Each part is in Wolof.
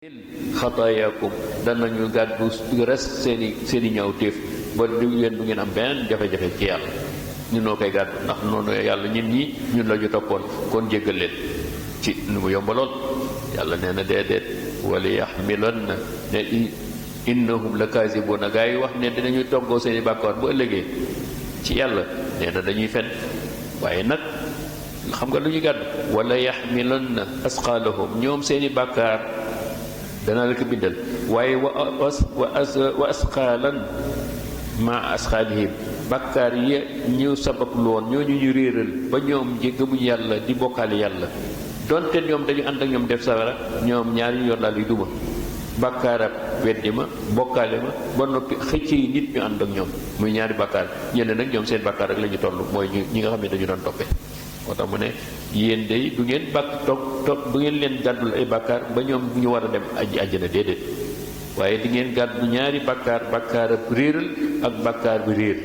xataayakum danañu gàddu res seeni ñaawteef ba du ngeen am benn jafe-jafe ci yàlla ñu noo koy gàddu ndax noonu yàlla ñun la ñu toppoon kon jéggal leen ci nu mu yomba lool yàlla nee na déedéet wala yaxmilanna ne innahum la kaasibuuna gaa yi wax ne dinañu toggoo seeni bàkkaar bu ëllëgee ci yàlla nee na dañuy fen waaye nag xam nga lu ñuy gàddu wala yaxmilanna asqaalahum ñoom seeni bàkkaar dana la ko bindal waaye wa asqaalan ma asqaalihim bàkkaar yi ñu sabab loon ñooñu ñu réeral ba ñoom gëmuñ yàlla di bokkaale yàlla donte ñoom dañu ànd ak ñoom def sawara ñoom ñaari ñu yoon daal di duma bàkkaarab weddi ma bokkaale ma ba noppi xëcc yi nit ñu ànd ak ñoom muy ñaari bàkkaar ñeneen nag ñoom seen bàkkaar rek la ñu toll mooy ñi nga xam ne dañu doon toppee moo tax mu ne yéen day du ngeen du ngeen leen gàddul ay bàkkaar ba ñoom ñu war a dem àjjana déedéet waaye di ngeen gàddu ñaari bàkkaar bàkkaarab réeral ak bàkkaar bi réer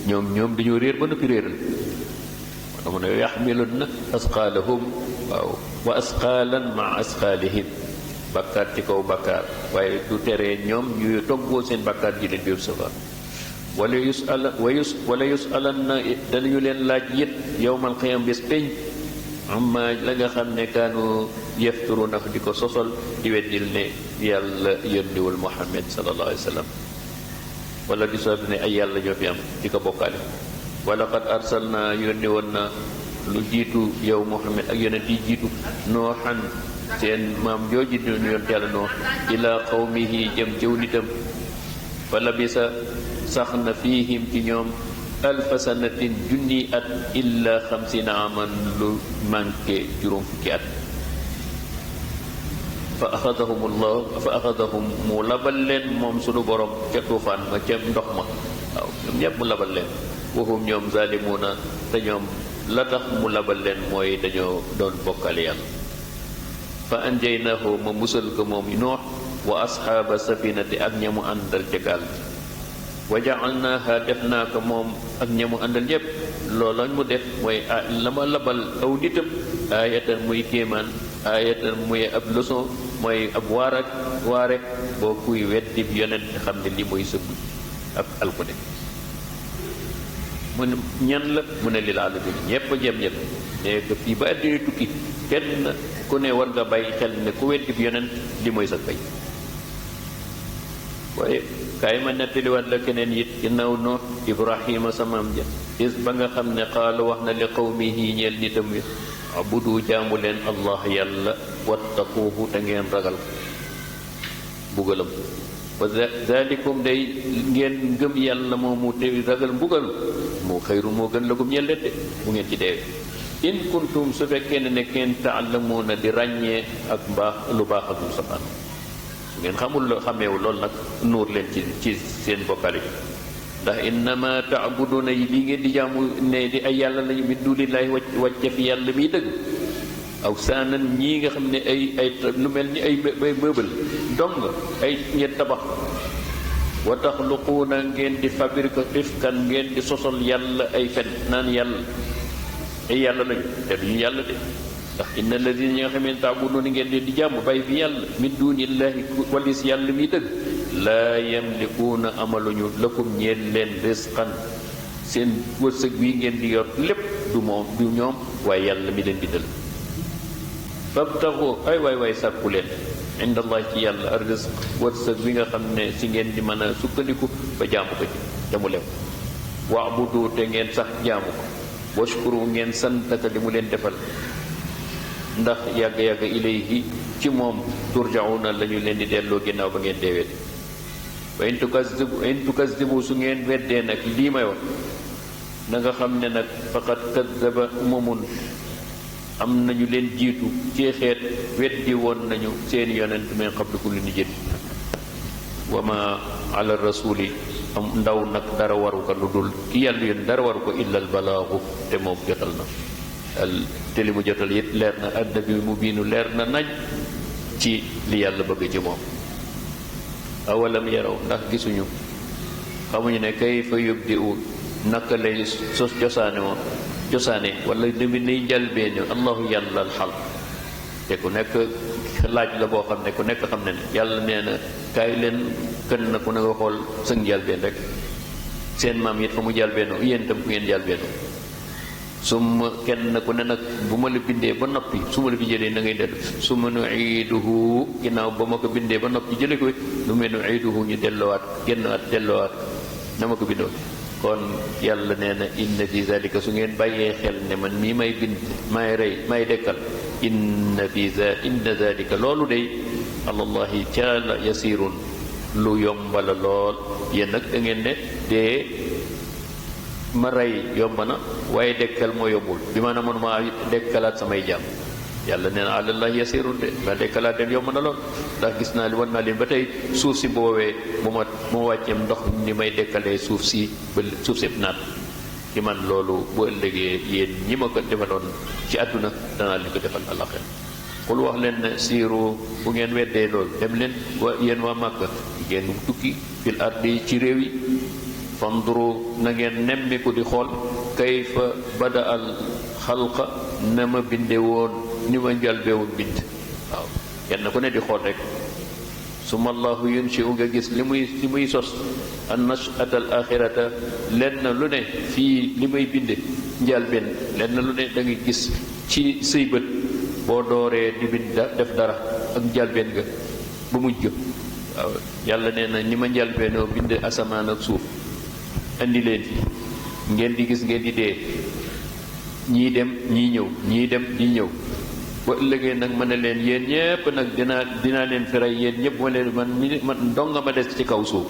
ñoom dañoo réer ba noppi réeral moo tax mu ne yaxmilunna asqaalahum waaw wa asqaalan ma asqaalihim bàkkaar ci kaw bàkkaar waaye du teree ñoom ñu toggoo seen bàkkaar ji leen biir safara wala yusalanna danañu leen laaj it yowmal qiyam bés peñ amma la nga xam ne kaanu yefturuna di ko sosol di weddil ne yàlla yónniwul Muhammad sallallahu alayhi wa sallam wala di soo ne ay yàlla ñoo fi am di ko bokkaale wala qad arsalna yónni woon na lu jiitu yow Muhammad ak yonent yi jiitu nooxan seen maam jooji ñu yonent yàlla noox ila qawmihi jëm jëw nitam fa labisa sax na fiihim ci ñoom alfa sanatin junni at illa xamsina aman lu manqué juróom fukki at fa axadahum mu labal leen moom sunu borom ca tuufaan ma ca ndox ma waaw ñoom ñëpp mu labal leen waxum ñoom zalimuuna te ñoom la tax mu labal leen mooy dañoo doon bokkale yàlla fa anjaynaahu ma musal ko moom noox wa asxaaba safinati ak ñamu àndal ca gaal wa ja'alnaaha def naa ko moom ak ñamu àndal yépp loolu mu def mooy la ma labal aw nitam aayatan muy kéemaan aayatan muy ab leçon mooy ab waare boo kuy weddi yonent xam ne li mooy sëb ab alkude mu ne ñan la mu ne lil alamin ñépp jëm ñépp ne ko fii ba àddina tukki kenn ku ne war nga bàyyi xel ne ku weddi yonent li mooy sa fay waaye kaay ma nettaliwaat la keneen it ginnaaw Nuux Ibrahima samaam ja is ba nga xam ne qaala wax na li qawmihi ñeel nitam wi abudu jaamu leen allah yàlla wattaquuhu te ngeen ragal mbugalam wa zalikum day ngeen gëm yàlla moomu te ragal mbugal moo xayru moo gën la gum ñeel de bu ngeen ci deewee in kuntum su fekkee ne nekkeen taalamuuna di ràññee ak mbaax lu baax ak lu safaan ngeen xameewu loolu nag nuur leen ci seen bokkale bi ndax innama taabuduna yi lii ngeen di jaamu ne di ay yàlla lañu min dunillahi wàcce fi yàlla miy dëgg aw saanan ñii nga xam ne ay lu mel ni ay mëbal dong ay ngeen tabax wa taxluquuna ngeen di fabrique ifkan ngeen di sosol yàlla ay fen naan yàlla ay yàlla lañu te duñu yàlla de ndax inna alladina ñi nga xam ne taabuduuna ngeen leen di jàmm bàyyi fi yàlla min dunillahi walis yàlla miy dëgg laa yamlikuuna amaluñu lakum ñeen leen risqan seen wërsëg bii ngeen di yor lépp du ñoom waaye yàlla mi leen bindal fabtaxu ay waay sàkku leen inda allah ci yàlla ar risq wërsëg bi nga xam ne si ngeen di mën a sukkandiku ba jaamu ko ci te mu lew waabudu te ngeen sax jaamu ko washkuru ngeen santaka li mu leen defal ndax yàgg-yàgg ilayhi ci moom turjauna la ñu leen di delloo ginnaaw ba ngeen deewee wa in tukazzibu su ngeen weddee nag lii may wax na nga xam ne nag faqad kazzaba umamun am nañu leen jiitu ci xeet weddi woon nañu seen yonent min qablikum li ñu jët wa ma ala rasuli am ndaw nag dara waru ko lu dul ki yàlla yoon dara waru ko illa al balaagu te moom jotal na te li mu jotal it leer na adnabi mu biinu leer na nañ ci li yàlla bëgg ci moom awalam yaraw ndax gisuñu xamuñu ne kayfa yubdi'u naka lay sos cosaane wala demi nay njalbeene allahu yàlla al xalq te ku nekk laaj la boo xam ne ku nekk xam ne yàlla nee na kaay leen kën na ku ne nga xool sëng njëlbeen rek seen maam it fa mu njëlbeenoo yéen itam fu ngeen njëlbeenoo su ma kenn ku ne nag bu ma la bindee ba noppi su ma la fi jëlee na ngay dellu su ma nu iiduhu ginnaaw ba ma ko bindee ba noppi jële ko nu mel nu iiduhu ñu delloowaat génnaat delloowaat na ma ko bindoo kon yàlla nee na inna fi zalika su ngeen bàyyee xel ne man mii may bind may rey may dekkal inna zalika loolu day alallahi taala yasirun lu yombala lool yéen nag da ngeen ne dee ma rey yomb na waaye dekkal moo yombul bi maanaam man maa dekkalaat samay jaam yàlla nee na alallahi yasirun de ma dekkalaat leen yomb na lool ndax gis naa wan naa leen ba tey suuf si boobee bu ma wàcceem ndox ni may dekkalee suuf si ba suuf si naat ci man loolu bu ëllëgee yéen ñi ma ko defaloon ci àdduna danaa leen ko defal àllaxira xul wax leen ne siiru bu ngeen weddee loolu dem leen yéen waa Màkka ngeen tukki fil ardi ci réew yi fanduru na ngeen nemmiku di xool kayfa bada al xalqa na ma binde woon ni ma njalbeewul bind waaw kenn ku ne di xool rek summa allahu yunshi'u nga gis li muy sos an nash'ata al axirata lenn lu ne fii li may binde njalbeen lenn lu ne da nga gis ci sëy bët boo dooree di bind def dara ak njalbeen nga ba mujj waaw yàlla nee na ni ma njalbeenoo bind asamaan ak suuf andi leen fi ngeen di gis ngeen di dee ñii dem ñii ñëw ñii dem ñii ñëw ba ëllëgee nag ma ne leen yéen ñépp nag dinaa leen fi rey yéen ñépp ma leen man dong nga ma des ci kaw suuf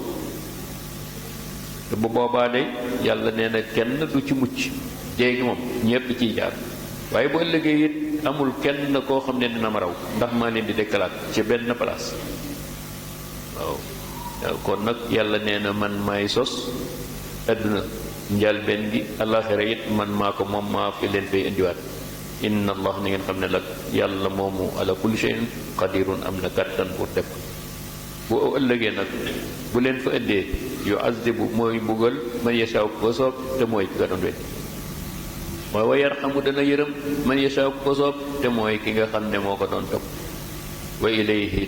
te bu boobaa de yàlla nee na kenn du ci mucc dee moom ñépp ciy jaar waaye bu ëllëgee it amul kenn koo xam ne dina ma raw ndax maa leen di dekkalaat ci benn place waaw kon nag yàlla nee na man maay sos adduna njalbeen gi alaxira it man maa ko moom maa fi leen fay indiwaat inna allah ni ngeen xam ne nag yàlla moomu ala kulli shay'in qadirun am na kattan pour def bu ëllëgee nag bu leen fa ëddee yu'azzibu mooy mbugal man yashaaw ko soob te mooy ki nga doon wet mooy wa yarhamu dana yërëm man yashaaw ko soob te mooy ki nga xam ne moo ko doon topp wa ilayhi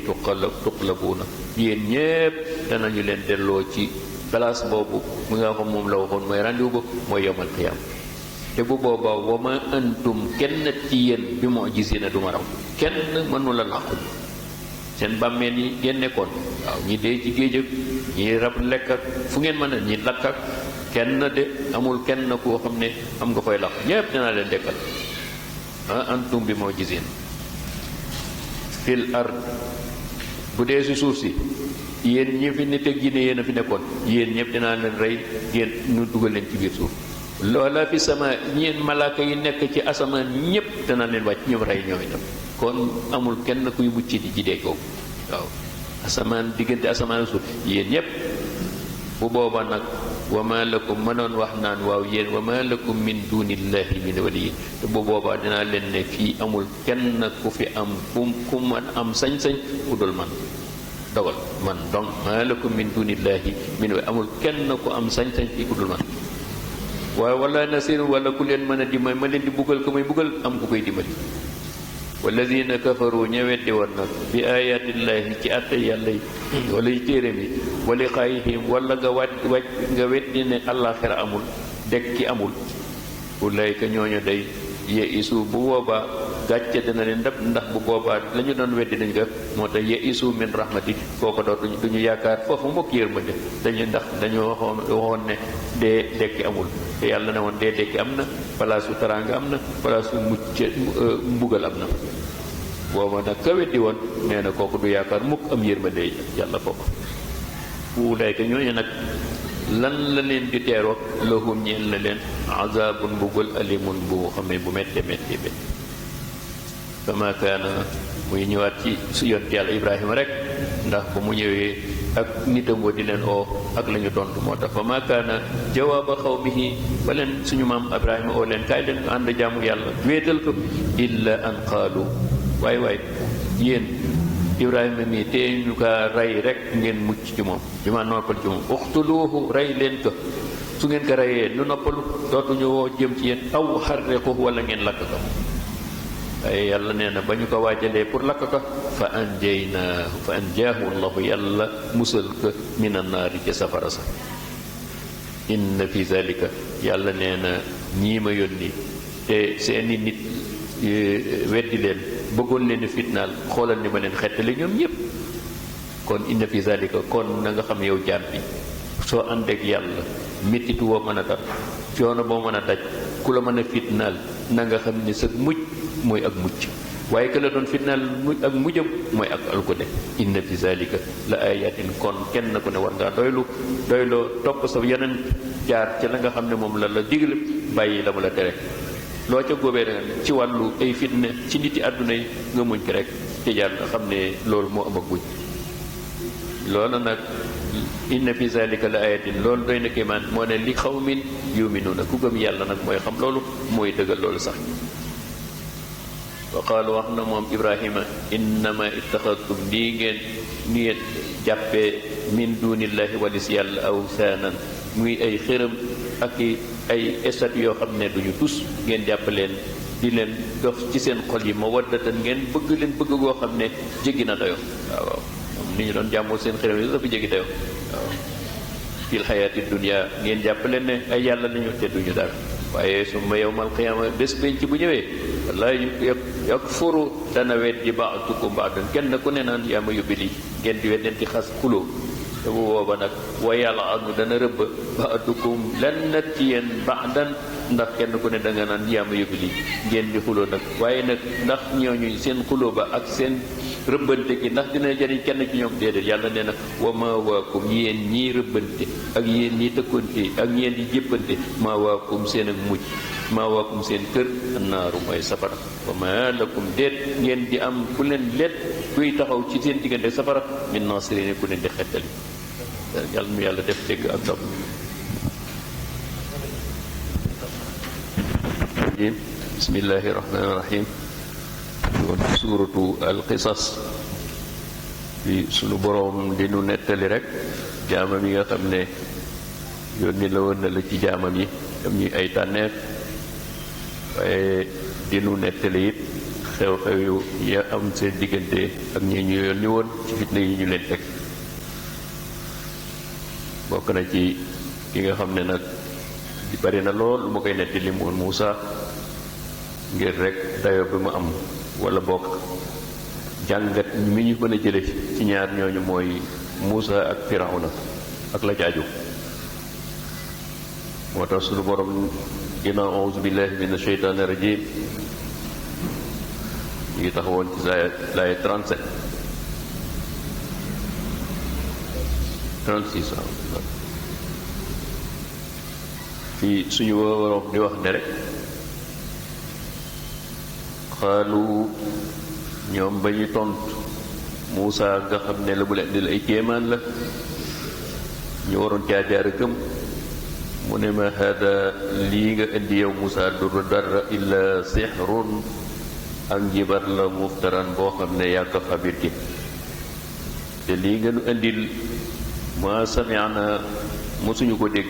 tuqlabuuna yéen ñépp danañu leen delloo ci place boobu mu nga xam moom la waxoon mooy rendez-vous ba mooy yawmal qiyaam te bu boobaa wa ma antum kenn ci yéen bi mu'jizina du ma raw kenn mënu la làqu seen bàmmeel yi ngeen nekkoon waaw ñi dee ci géej ak ñi rab lekk ak fu ngeen mën a ñi lakk ak kenn de amul kenn koo xam ne am nga koy làqu ñépp dinaa leen dekkal ma antum bi mu'jizin fil ard bu dee si suuf si yéen ñi fi nit ak jinne yéen a fi nekkoon yéen ñëpp dinaa leen rey yéen ñu dugal leen ci biir suuf loola fi sama ñeen malaaka yi nekk ci asamaan ñëpp danaa leen wàcc ñoom rey ñoom itam kon amul kenn kuy mucc di ji dee kooku waaw asamaan diggante asamaan suuf yéen ñëpp bu booba nag wa ma lakum mënoon wax naan waaw yéen wa ma lakum min dunillahi min waliyin te bu boobaa dinaa leen ne fii amul kenn ku fi am ku man am sañ-sañ ku dul man dogal man donc ma lakum min dunillahi min waliyin amul kenn ku am sañ-sañ fii ku dul man waaye wala nasir wala ku leen mën a dimbali ma leen di buggal ko may buggal am ku koy dimbali walladina kafaru ña weddi woon nag bi ayatillahi ci atte yàlla yi wala yi téere mi wa liqaayihim wala nga weddi ne àllaaxira amul dekki amul ulayka ñooñu day yeisu bu boobaa gàcce dina leen ndab ndax bu boobaa la ñu doon weddi dañ ko moo tax yeisu min rahmati kooko duñu yaakaar foofu mbokk yërmande ndax dañu waxoon ne dee dekki amul te yàlla ne woon dee dekki am na palaasu taraanga am na palaasu mucc mbugal am na booba nag ka weddi woon nee na kooku du yaakaar mukk am yërmande yàlla foofu ulayka ñooñu nag lan la leen di teeroo lahum ñeel na leen azabun mbugal alimun bu xamee bu métte métte bé fama kaana muy ñëwaat ci su yonent yàlla Ibrahima rek ndax ba mu ñëwee ak nitam wa di leen oo ak la ñu tontu moo tax fama kaana jawaaba xawmihi ba leen suñu maam Ibrahima oo leen kaay leen ko ànd jaamu yàlla wéetal ko illa an qaalu waay yéen Ibrahima mii te ñu kaa rey rek ngeen mucc ci moom bi ma noppal ci moom uxtuluuhu rey leen ko su ngeen ko reyee nu noppalu dootuñu woo jëm ci yéen aw xarriquhu wala ngeen lakk ko waaye yàlla nee na ba ñu ko waajalee pour lakk ko fa anjaahu allahu yàlla musal ko min annaari ca safara sa inna fi zalika yàlla nee na ñii ma yónni te seeni nit weddi leen bëggoon leen fitnaal xoolal ni ma leen xettali ñoom ñépp kon inna fi zalika kon na nga xam yow jaam bi soo àndeek yàlla mettitu woo mën a dal coono boo mën a daj ku la mën a fitnaal na nga xam ni sa mujj mooy ak mucc waaye que la doon fitnaal ak mujjam mooy ak alkude inna fi zalika la ayatin kon kenn ku ne war ngaa doyloo topp sa yeneen jaar ca la nga xam ne moom la la digal bàyyi la mu la tere loo ca góobee da ci wàllu ay fitna ci niti àdduna yi nga muñ ko rek te jaar nga xam ne loolu moo am ak muñ loolu nag inna fi zalika la ayatin loolu doy na kéemaan moo ne li xawmin yuminuuna ku gëm yàlla nag mooy xam loolu mooy dëggal loolu sax wa qaala wax na moom Ibrahima innama ittaxadtum nii ngeen jàppee min dunillahi walis yàlla awsaanan muy ay xërëm ak ay estat yoo xam ne duñu tus ngeen jàpp leen di leen dox ci seen xol yi mawaddatan ngeen bëgg leen bëgg goo xam ne jéggi na dayo waaw ni ñu doon jàmmoo seen xërëm yi dafa jéggi dayo waaw fil xayaati dunya ngeen jàpp leen ne ay yàlla lañu te duñu dara waaye summa yawmal qiyaama bés penc bu ñëwee wallahi yakfuru dana weddi ba'dukum ba'dan kenn ku ne naan yaa ma yóbbi lii ngeen di weddenti xas xuloo te bu booba nag wa yal'anu dana rëbb ba'dukum lenn ci yéen ba'dan ndax kenn ku ne da nga naan yaa ma yóbbi lii ngeen di xuloo nag waaye nag ndax ñooñu seen xuloo ba ak seen rëbbante gi ndax dina jëriñ kenn ci ñoom déedéet yàlla nee na wa ma waakum yéen ñii rëbbante ak yéen ñii tëkkonte ak yéen di jéppante ma waakum seen ak mujj ma waakum seen kër annaaru mooy safara wa ma lakum déet ngeen di am ku leen leet kuy taxaw ci seen diggante safara min nasirin ku leen di xettali yàlla nu yàlla def dégg ak dom bismillahi rahmani rahim woon suuratu alqisas bi sunu boroom di nu nettali rek jaamam yi nga xam ne yónni la woon na la ci jaamam yi am ñuy ay tànneef waaye di nu nettali it xew-xew yu ya am seen diggante ak ñi ñu yónni woon ci fitna yi ñu leen teg bokk na ci ki nga xam ne nag di bari na lool lu ma koy nettali moon Muusa ngir rek dayo bi mu am wala bokk jàngat mi ñu mën a jële ci ñaar ñooñu mooy Muusa ak Firawna ak la caaju moo tax suñu borom ginnaaw auzu billahi min asheytaani rajim ñu ngi taxawoon ci laaya 37 36 fii suñu borom di wax ne rek xaalu ñoom ba ñu tontu Muusa nga xam ne la bu leen di ay kéemaan la ñu waroon jaar gëm mu ne ma hada lii nga indi yow Muusa du dara illa sihrun ak njibar la muftaran boo xam ne yaa ko fabriqué te lii nga nu indil ma sami'na mosuñu ko dégg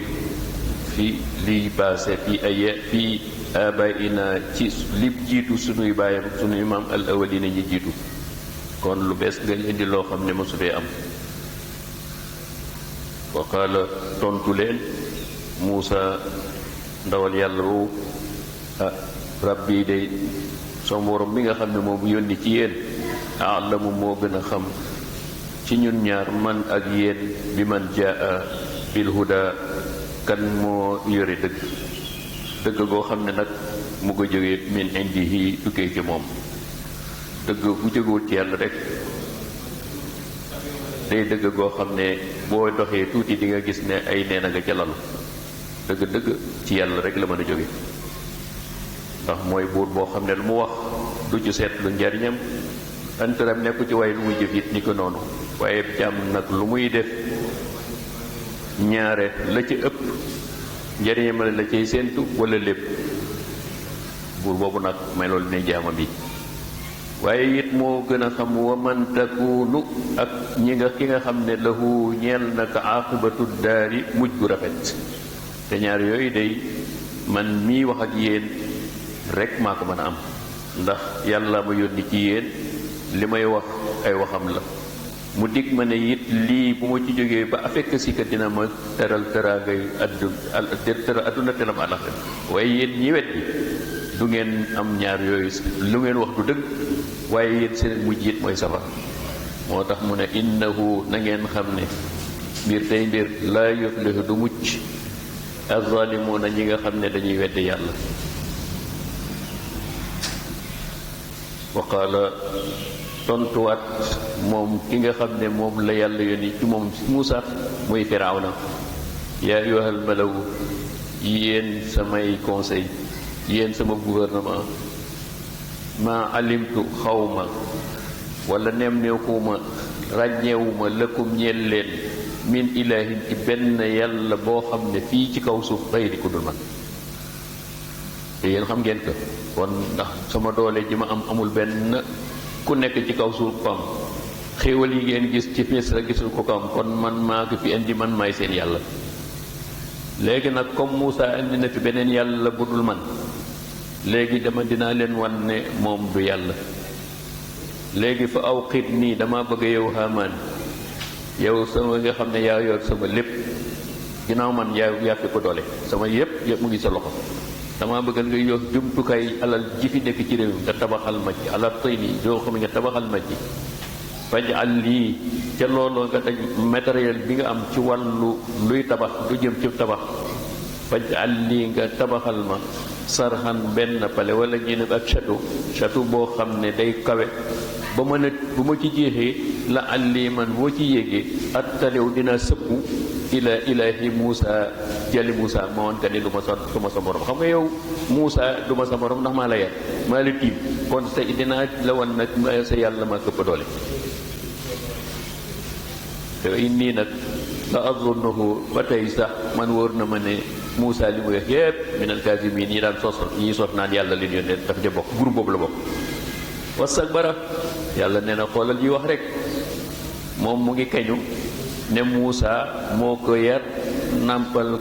fii lii passé fii abaina ci li jiitu sunuy baayam sunuy maam al awalina ñi jiitu kon lu bees nga indi loo xam ne mosu fee am wa qaala tontu leen Muusa ndawal yàlla woowu rabbi day sama borom mi nga xam ne moom yónni ci yéen alamu moo gën a xam ci ñun ñaar man ak yéen bi man jaa bil huda kan moo yore dëgg goo xam ne nag mu ko jógee min indihi tukkee ci moom dëgg bu jógewul ci yàlla rek day dëgg goo xam ne boo doxee tuuti di nga gis ne ay neen a nga ca lalu dëgg ci yàlla rek la mën a jóge ndax mooy buur boo xam ne lu mu wax du ci seet lu njariñam antaram nekku ci waaye lu muy jëf it ni ko noonu waaye jàmm nag lu muy def ñaare la ci ëpp njariñam la cay séentu wala lépp buur boobu nag may loolu ne jaama bi waaye it moo gën a xam wa man takunu ak ki nga xam ne lahu ñeel naka aqibatu daari mujj gu rafet te ñaar yooyu day man mii wax ak yéen rek maa ko mën a am ndax yàlla ma yónni ci yéen li may wax ay waxam la mu dig ma ne it lii bu ma ci jógee ba fekk si ka dina ma teral teraangay adduna teram alaxira waaye yéen ñi wet bi du ngeen am ñaar yooyu lu ngeen wax du dëgg waaye yéen seen mujj it mooy safar moo tax mu ne innahu na ngeen xam ne mbir tey mbir laa yuflihu du mucc az-zalimuuna ñi nga xam ne dañuy weddi yàlla wa qaala tontuwaat moom ki nga xam ne moom la yàlla yónni ci moom Muusa muy Firawna yaa ayyuhal malaw yéen samay conseil yéen sama gouvernement maa alimtu xawma wala nemmeekuma ràññeewuma lëkkum ñeel leen min ilaahin ci benn yàlla boo xam ne fii ci kaw suuf xayri ku dul man te yéen xam ngeen ko kon ndax sama doole ji ma am amul benn ku nekk ci kaw suuf ko am xéewal yi ngeen gis ci Misra gisul ko am kon man maa ko fi indi man maay seen yàlla léegi nag comme Moussa indi na fi beneen yàlla bu dul man léegi dinaa leen wan ne moom du yàlla léegi fa aw xiit nii dama bëgg yow Haamaan yow sama nga xam ne yaa yor sama lépp ginnaaw man yaa fi ko doole sama yëpp mu ngi sa loxo dama bëgg nga yor jumtukaay alal ji fi nekk ci réew nga tabaxal ma ci alal tey nii doo xam ne nga tabaxal ma ci fajal lii ca looloo nga daj matériel bi nga am ci wàllu luy tabax lu jëm ci tabax fajal lii nga tabaxal ma sarxan benn pale wala ñu ne ak château boo xam ne day kawe ba mën a bu ma ci jeexee la alli man boo ci yéegee at talew dina sëppu ila ilahi Moussa jali Moussa ma woon ka ni du ma sa morom xam nga yow Moussa du ma sa morom ndax maa la yar maa la tiim kon sa dinaa la wan nag sa yàlla ma këpp doole te nii nag la azunnahu ba tey sax man wóor na ma ne Moussa li mu wax yépp minal kaazimiin ñi daan ñi sos naan yàlla li ñu yónnee daf ca bokk groupe boobu la bokk wastakbara yàlla nee na xoolal ñuy wax rek moom mu ngi kañu ne Moussa moo ko yar nàmpal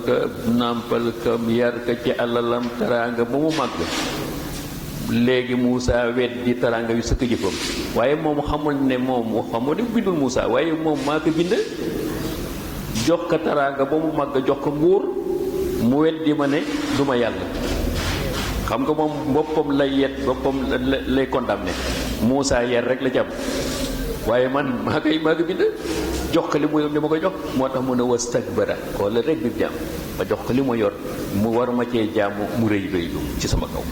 ka yar ka ci alalam taraanga ba mu màgg léegi Moussa weddi taraanga yu sëkk jëfam waaye moom xamul ne moom xamul ne bindul Moussa waaye moom maa ko bind jox ko taraanga ba mu màgg jox ko nguur mu weddi ma ne du ma yàlla xam nga moom boppam lay yet boppam lay condamné Moussa yer rek la jàmm waaye man maa ko bind jox ko li ma ko jox moo tax mu ne wastakbara xoolal rek bi jàmm ma jox ko li ma yor mu war ma cee jaamu mu rëy rëylu ci sama kaw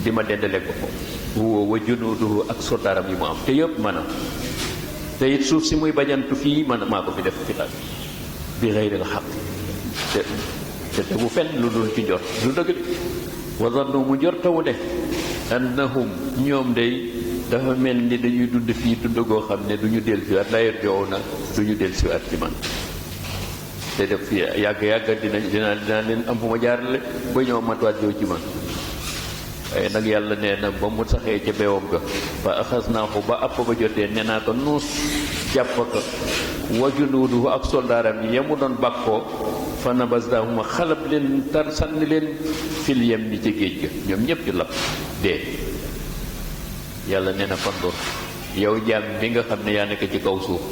di ma dendaleeg boppam wa junuuduhu ak soldaaram yi mu am te yëpp maanaam te it suuf si muy bajantu fii man maa ko fi def fi taal bi xayril xaq te tegu fenn lu dul ci njort lu dëgg de wa zannu mu njortawu ne annahum ñoom day dafa mel ni dañuy dund fii dund goo xam ne du ñu dellusiwaat laa yarji'uuna du ñu dellusiwaat ci man te def fii yàgg dinaa leen am fu ma jaarale ba ñoo matuwaat yow ci man waaye nag yàlla nee na ba mu saxee ca beewam ga fa axasnaahu ba àpp ba jotee nee naa ko nuus jàpp ko wa junuuduhu ak soldaaram yi ya mu doon bàkkoo fa nabasnaahuma xalab leen tar sànni leen fil yammi ci géej ga ñoom ñëpp ñu lab dee yàlla nee na fandur yow jaam bi nga xam ne yaa nekk ci kaw suuf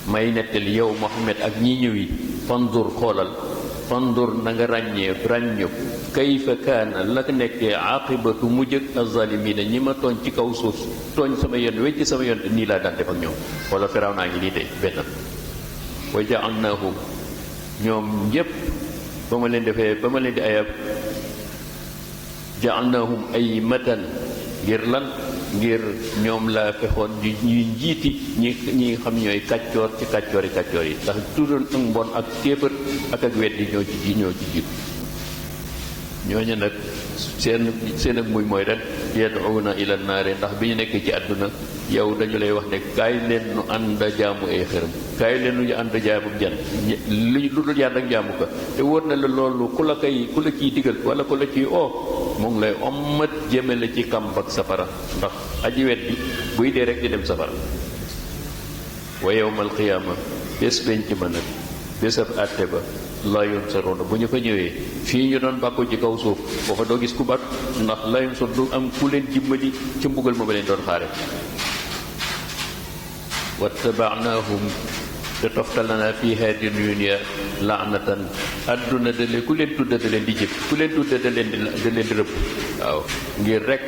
may nettali yow Muhammad ak ñi ñëw yi fandur xoolal fandur na nga ràññu kayfa kaana la nekkee aqibatu mujj ak azzalimina ñi ma tooñ ci kaw suuf tooñ sama yoon wecc sama yoon nii laa daan def ak ñoom wala firaw naa ngi nii tey benn wa ja'alnaahum ñoom ñépp ba ma leen di ayab ja'alnaahum aymatan ngir lan ngir ñoom laa fexoon ñuy njiiti ñi xam ñooy kàccoor ci kàccoor yi ndax tuddal ak mbon ak kéefër ak weddi ñoo ci jiitu ñooñu nag seen ak muy mooy rek yad'una ila naari ndax bi ñu nekk ci àdduna yow dañu lay wax ne kaay leen nu ànd jaamu ay xërëm kaay leen nu ñu ànd jaamu jan lu dul yàlla ak jaamu ko te wóor na la loolu ku la ciy digal wala ku la ciy mu ngi lay ommat jëmale ci kàmb ak safara ndax aji wet bi buy dee rek di dem safara wa yawmal qiyaama bés benn ci mën a bésab àtte ba laa yunsaruuna bu ñu fa ñëwee fii ñu doon bàkku ci kaw suuf foofa doo gis ku bàkk ndax laa yunsar du am ku leen jimmali ci mbugal ma ba leen doon xaare wattabaanaahum te toftalana fi haadi dunya laanatan adduna da leen ku leen tudda da leen di jëpp ku leen tudda da leen di rëbb waaw ngir rek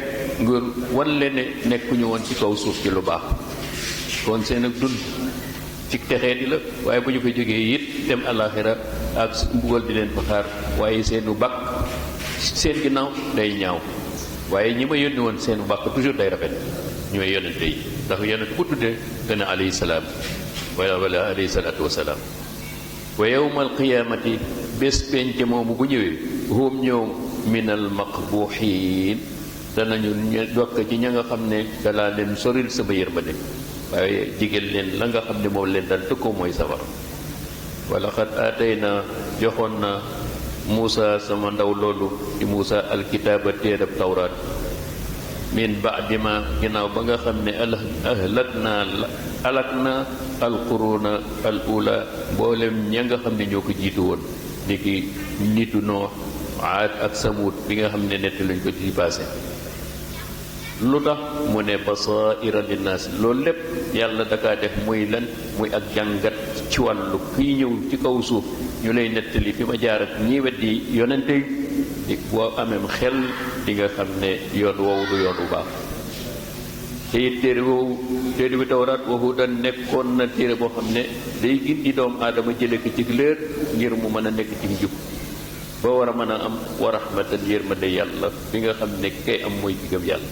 ngir wan leen ne nekkuñu woon ci kaw suuf ci lu baax kon seen ak dund ci texee di la waaye bu ñu fa jógee it dem alaxira ak mbugal di leen fa xaar waaye seenu bakk seen ginnaaw day ñaaw waaye ñi ma yónni woon seenu bakk toujours day rafet ñooy yonente yi ndax yonente bu tuddee gën a alayhi salaam wala alayhi salaatu wasalaam wa yawmal qiyaamati bés penc moomu bu ñëwee hum ñëw minal maqbuuxiin danañu dokk ci ña nga xam ne dalaa leen soril sama yërmande waaye digal leen la nga xam ne moom leen dal tëkkoo mooy safara wala xat aatayna joxoon na Muusa sama ndaw loolu di Muusa alkitaaba téerab tawraat min baadi ma ginnaaw ba nga xam ne alak na alquruna al ula mboolem ña nga xam ne ñoo ko jiitu woon ni ki nitu Noox Aad ak Samuud bi nga xam ne nett lañ ko ci passé lu tax mu ne basaira linnaas loolu lépp yàlla dakaa def muy lan muy ak jàngat ci wàllu kiy ñëw ci kaw suuf ñu lay nettali fi ma jaar ak ñi weddi yonente yi boo ameem xel di nga xam ne yoon woowu du yoon bu baax te it téere bi tawraat wa hudan nekkoon na téere boo xam ne day gindi doomu aadama jële ko ci leer ngir mu mën a nekk ci njub ba war a mën a am wa rahmatan yërmande yàlla bi nga xam ne kay am mooy ki gëm yàlla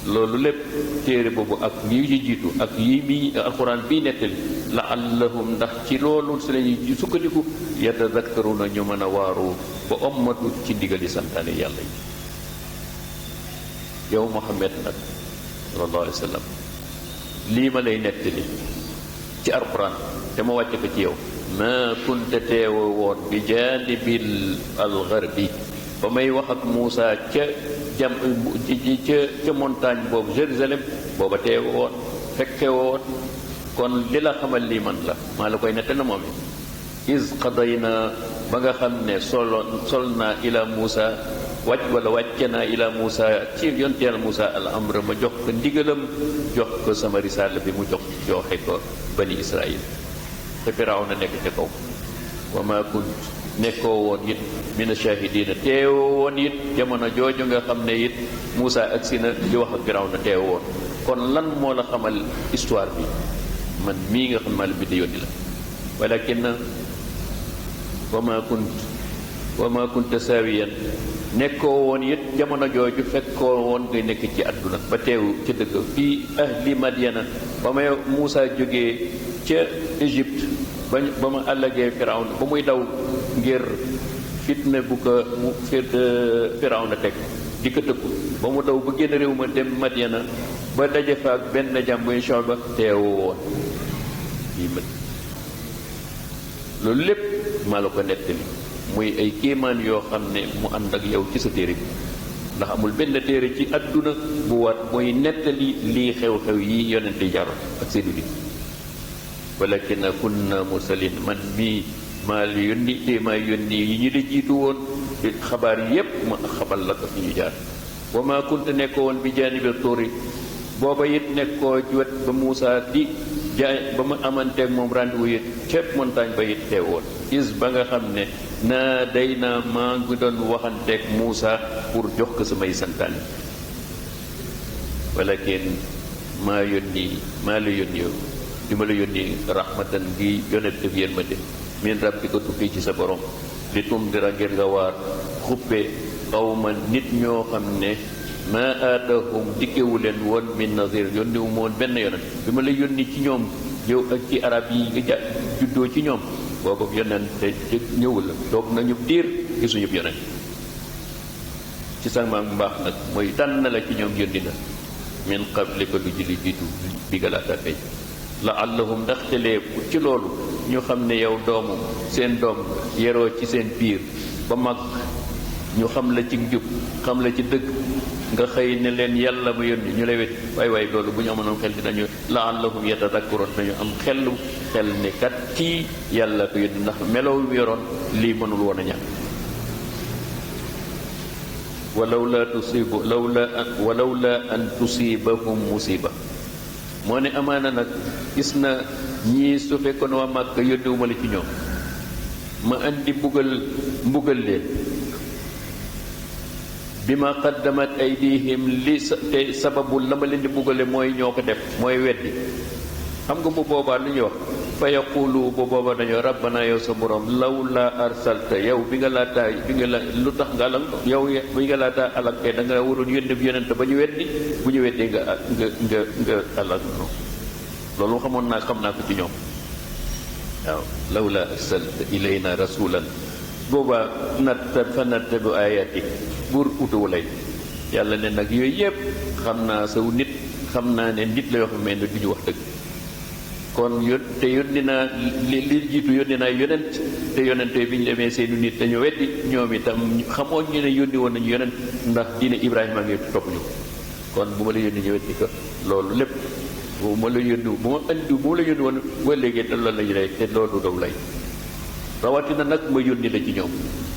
loolu lépp téere boobu ak yi ñu jiitu ak yi mi alxuraan bii nettali la allahum ndax ci loolu si lañuy sukkandiku yatadakkaruna ñu mën a waaru ba ommatu ci ndigali santaane yàlla yi yow Muhammad nag sallallahu alayhi wa sallam lii ma lay nettali ci alxuraan te ma wàcce ko ci yow ma kunta teewa woon bi jaanibil algarbi ba may wax ak Muusa ca montagne boobu Jérusalem booba teewa woon fekke woon kon li la xamal lii man la maa la koy nette na moom it is qadayna ba nga xam ne sol naa ila Muusa wàcce naa ila Muusa ci yonte yàlla Muusa al amra ma jox ko ndigalam jox ko sama risaala bi mu joxe ko bani Israil te Firawna nekk ca kaw wa ma kunt nekkoo woon it mina shahidina teewoo woon it jamono jooju nga xam ne it Muusa agsi na di wax ak Firawna teewoo woon kon lan moo la xamal histoire bi man mii nga xam maa la bind yónni la walakin wa ma kunta saawiyan nekkoo woon it jamono jooju fekkoo woon nga nekk ci àdduna ba teew ca dëkk fii ahli Madyana ba may Muusa jógee ca Égypte ba ma àllagee Firawna ba muy daw ngir fitna bu ko mu Firawna teg di ko tëkku ba mu daw ba génn réew ma dem Madyana ba daje fa ak benn jàmm bu incha allah teewoo woon loolu lépp maa la ko nettali muy ay kéemaan yoo xam ne mu ànd ak yow ci sa téere bi ndax amul benn téere ci àdduna bu wat muy nettali lii xew-xew yi yonente jaroon ak seeni bi walakin kunna mursalin man mii maa la yónni te maa yónni yi ñu di jiitu woon xabaar yépp ma xabal la ko fi ñu jaar wa ma kunta nekkoo woon bi jaanibi tuuri booba it nekkoo ci wet ba Muusa di jaay ba ma amanteeg moom rendez-vous it ca montagne ba it teewoon is ba nga xam ne naa day naa maa ngi doon waxanteeg Muusa pour jox ko samay santaane walakin maa la yónni li ma la yónni rahmatan gi yonent ak yërmande min rabbika tukkee ci sa borom li tundira ngir nga waar xuppe xawma nit ñoo xam ne ma aatahum dikkewu leen woon min nazir yónniwu ma woon benn yonent bi ma la yónni ci ñoom yow ak ci arab yi nga juddoo ci ñoom boobu yonent te ñëwul la toog nañu diir gisuñu yonent ci sama mbaax nag mooy tànn la ci ñoom yónni na min qablika lu ji li jiitu bi nga laata feeñ la allahum ndaxte lee ci loolu ñu xam ne yow doomu seen doom yeroo ci seen biir ba mag ñu xam la ci njub xam la ci dëgg nga xëy ne leen yàlla ma yónni ñu lay wet waay loolu bu ñu amoon xel dinañu la allahum yatadakkaroon nañu am xel ne kat kii yàlla ko yónni ndax melow yoroon lii mënul woon a ñàkk walaw la an tusibahum musiba moo ne amaana nag gis na ñii su fekkoon waa Màkka yónniwuma la ci ñoom ma andi mbugal leen bi ma qaddamat aydihim te sababu la ma leen di mbugale mooy ñoo ko def mooy weddi xam nga bu boobaa lu ñuy wax fa yaqulu bu boobaa dañoo rabbana yow sa borom law la arsalta yow bi nga laataa lu tax nga alal yow bi nga laataa alal kay da nga waroon yónni bi yonent ba ñu weddi bu ñu weddee nga alal loolu xam naa ko ci ñoom waaw law la arsalta ilayna rasulan boobaa fa nattabi ayatik buur utuwu lay yàlla ne nag yooyu yëpp xam naa saw nit xam naa ne nit la yoo xam ne du ñu wax dëgg kon te yónni naa li jiitu yónni naa yonent te yonente bi ñu demee seeni nit dañu weddi ñoom itam xamoo ñu ne yónni woon nañu yonent ndax diine Ibrahima ngi topp ñu kon bu ma la yónni ñu weddi ko loolu lépp bu ma la yónni woon ba léegi te loolu lañu lay te loolu daw lay rawatina nag ma yónni la ci ñoom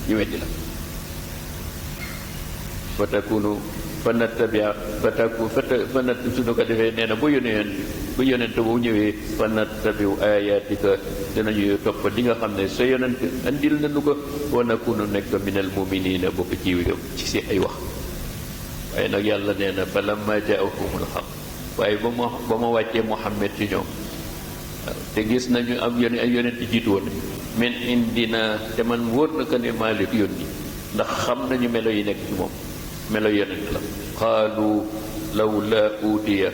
ñu weddi la fa takunu fa nattabia suñu ko defee nee na bu yonent bu ñëwee fa nattabiu ayatika dinañu topp li nga xam ne sa yonent andil nañu ko wa nakunu nekk minal muminina bokk ci si ay wax waaye nag yàlla nee na falamma jaahumul xaq waaye ba ma wàccee Muhammad ci ñoom waaw te gis nañu am ay yonent jiitu woon min indina te man wóor na ko ne maa leen yónni ndax xam nañu melo yi nekk ci moom melo yonent la qaalu law la utiya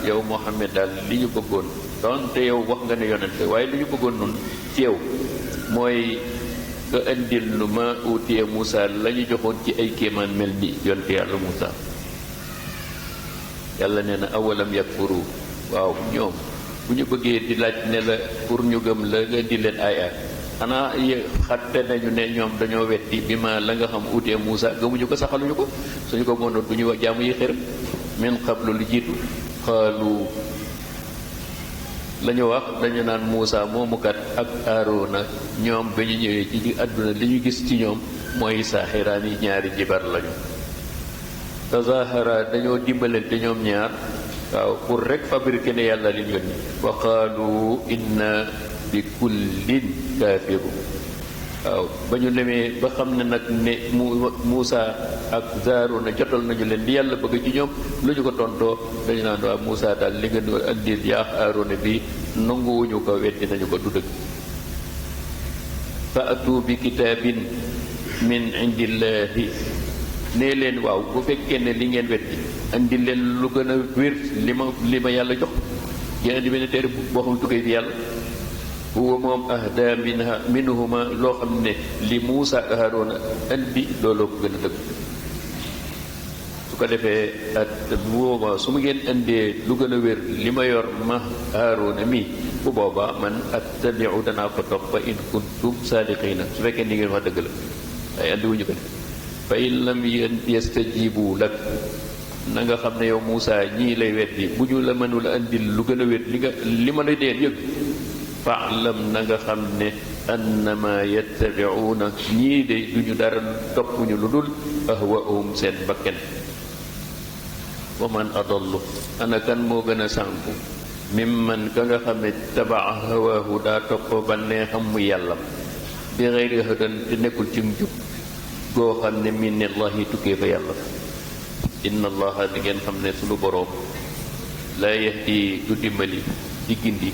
yow Muhammad daal li ñu bëggoon donte yow wax nga ne yonent waaye li ñu bëggoon noonu ci yow mooy nga indil nu ma utiya Moussa la ñu joxoon ci ay kéemaan mel ni yonent yàlla Moussa yàlla nee na awalam yakfuru waaw ñoom bu ñu bëggee di laaj ne la pour ñu gëm la nga di leen ay xanaa xatte nañu ne ñoom dañoo wetti bi ma la nga xam utee Moussa gëmuñu ko saxaluñu ko suñu ko mënoon du ñu wax jaamu yi xërëm min qablu lu jiitu xaalu la ñu wax dañu naan Moussa moomukat ak Aaroona ñoom ba ñu ñëwee ci àdduna li ñu gis ci ñoom mooy saaxiraan yi ñaari jibar lañu tazahara dañoo dimbalante ñoom ñaar waaw pour rek fabriquer ne yàlla leen yónni wa qaalu inna bi kullin kaafiru waaw ba ñu demee ba xam ne nag ne Moussa ak Haaruna jotal nañu leen li yàlla bëgg ci ñoom lu ñu ko tontoo dañu naan waa Moussa daal li nga doon andil yaa Haaruna bi nanguwuñu ko weddi nañu ko du dëgg fa atu bi kitaabin min indillahi nee leen waaw bu fekkee ne li ngeen weddi andi leen lu gën a wér li ma yàlla jox yéen andi benn téere boo xam tukkee fi yàlla huwa moom ahda minhuma loo xam ne li Muusa ak Haaruna andi looloo ko gën a dëgg su ko defee bu boobaa su ma ngeen andee lu gën a wér li ma yor ma Haaruna mi bu boobaa man attabiu danaa ko topp in kuntum saadiqina su fekkee ni ngeen wax dëgg la waaye andi wuñu ko de fa in lam yastajibu lak na nga xam ne yow Moussa ñii lay weddi bu ñu la mënul andil lu gën a wér li ma lay deen yëg faalam na nga xam ne annama yattabiuuna ñii de duñu dara toppuñu lu dul ahwaahum seen bakken wa man adallu ana kan moo gën a sànku mimman ka nga xam ne tabaa hawaahu daa topp banneexam mu yàllam bi xeyri hadan te nekkul ci njub goo xam ne min allahi tukkee fa yàlla inna allaha di ngeen xam ne sunu boroom laa yahdi du dimbali di gindi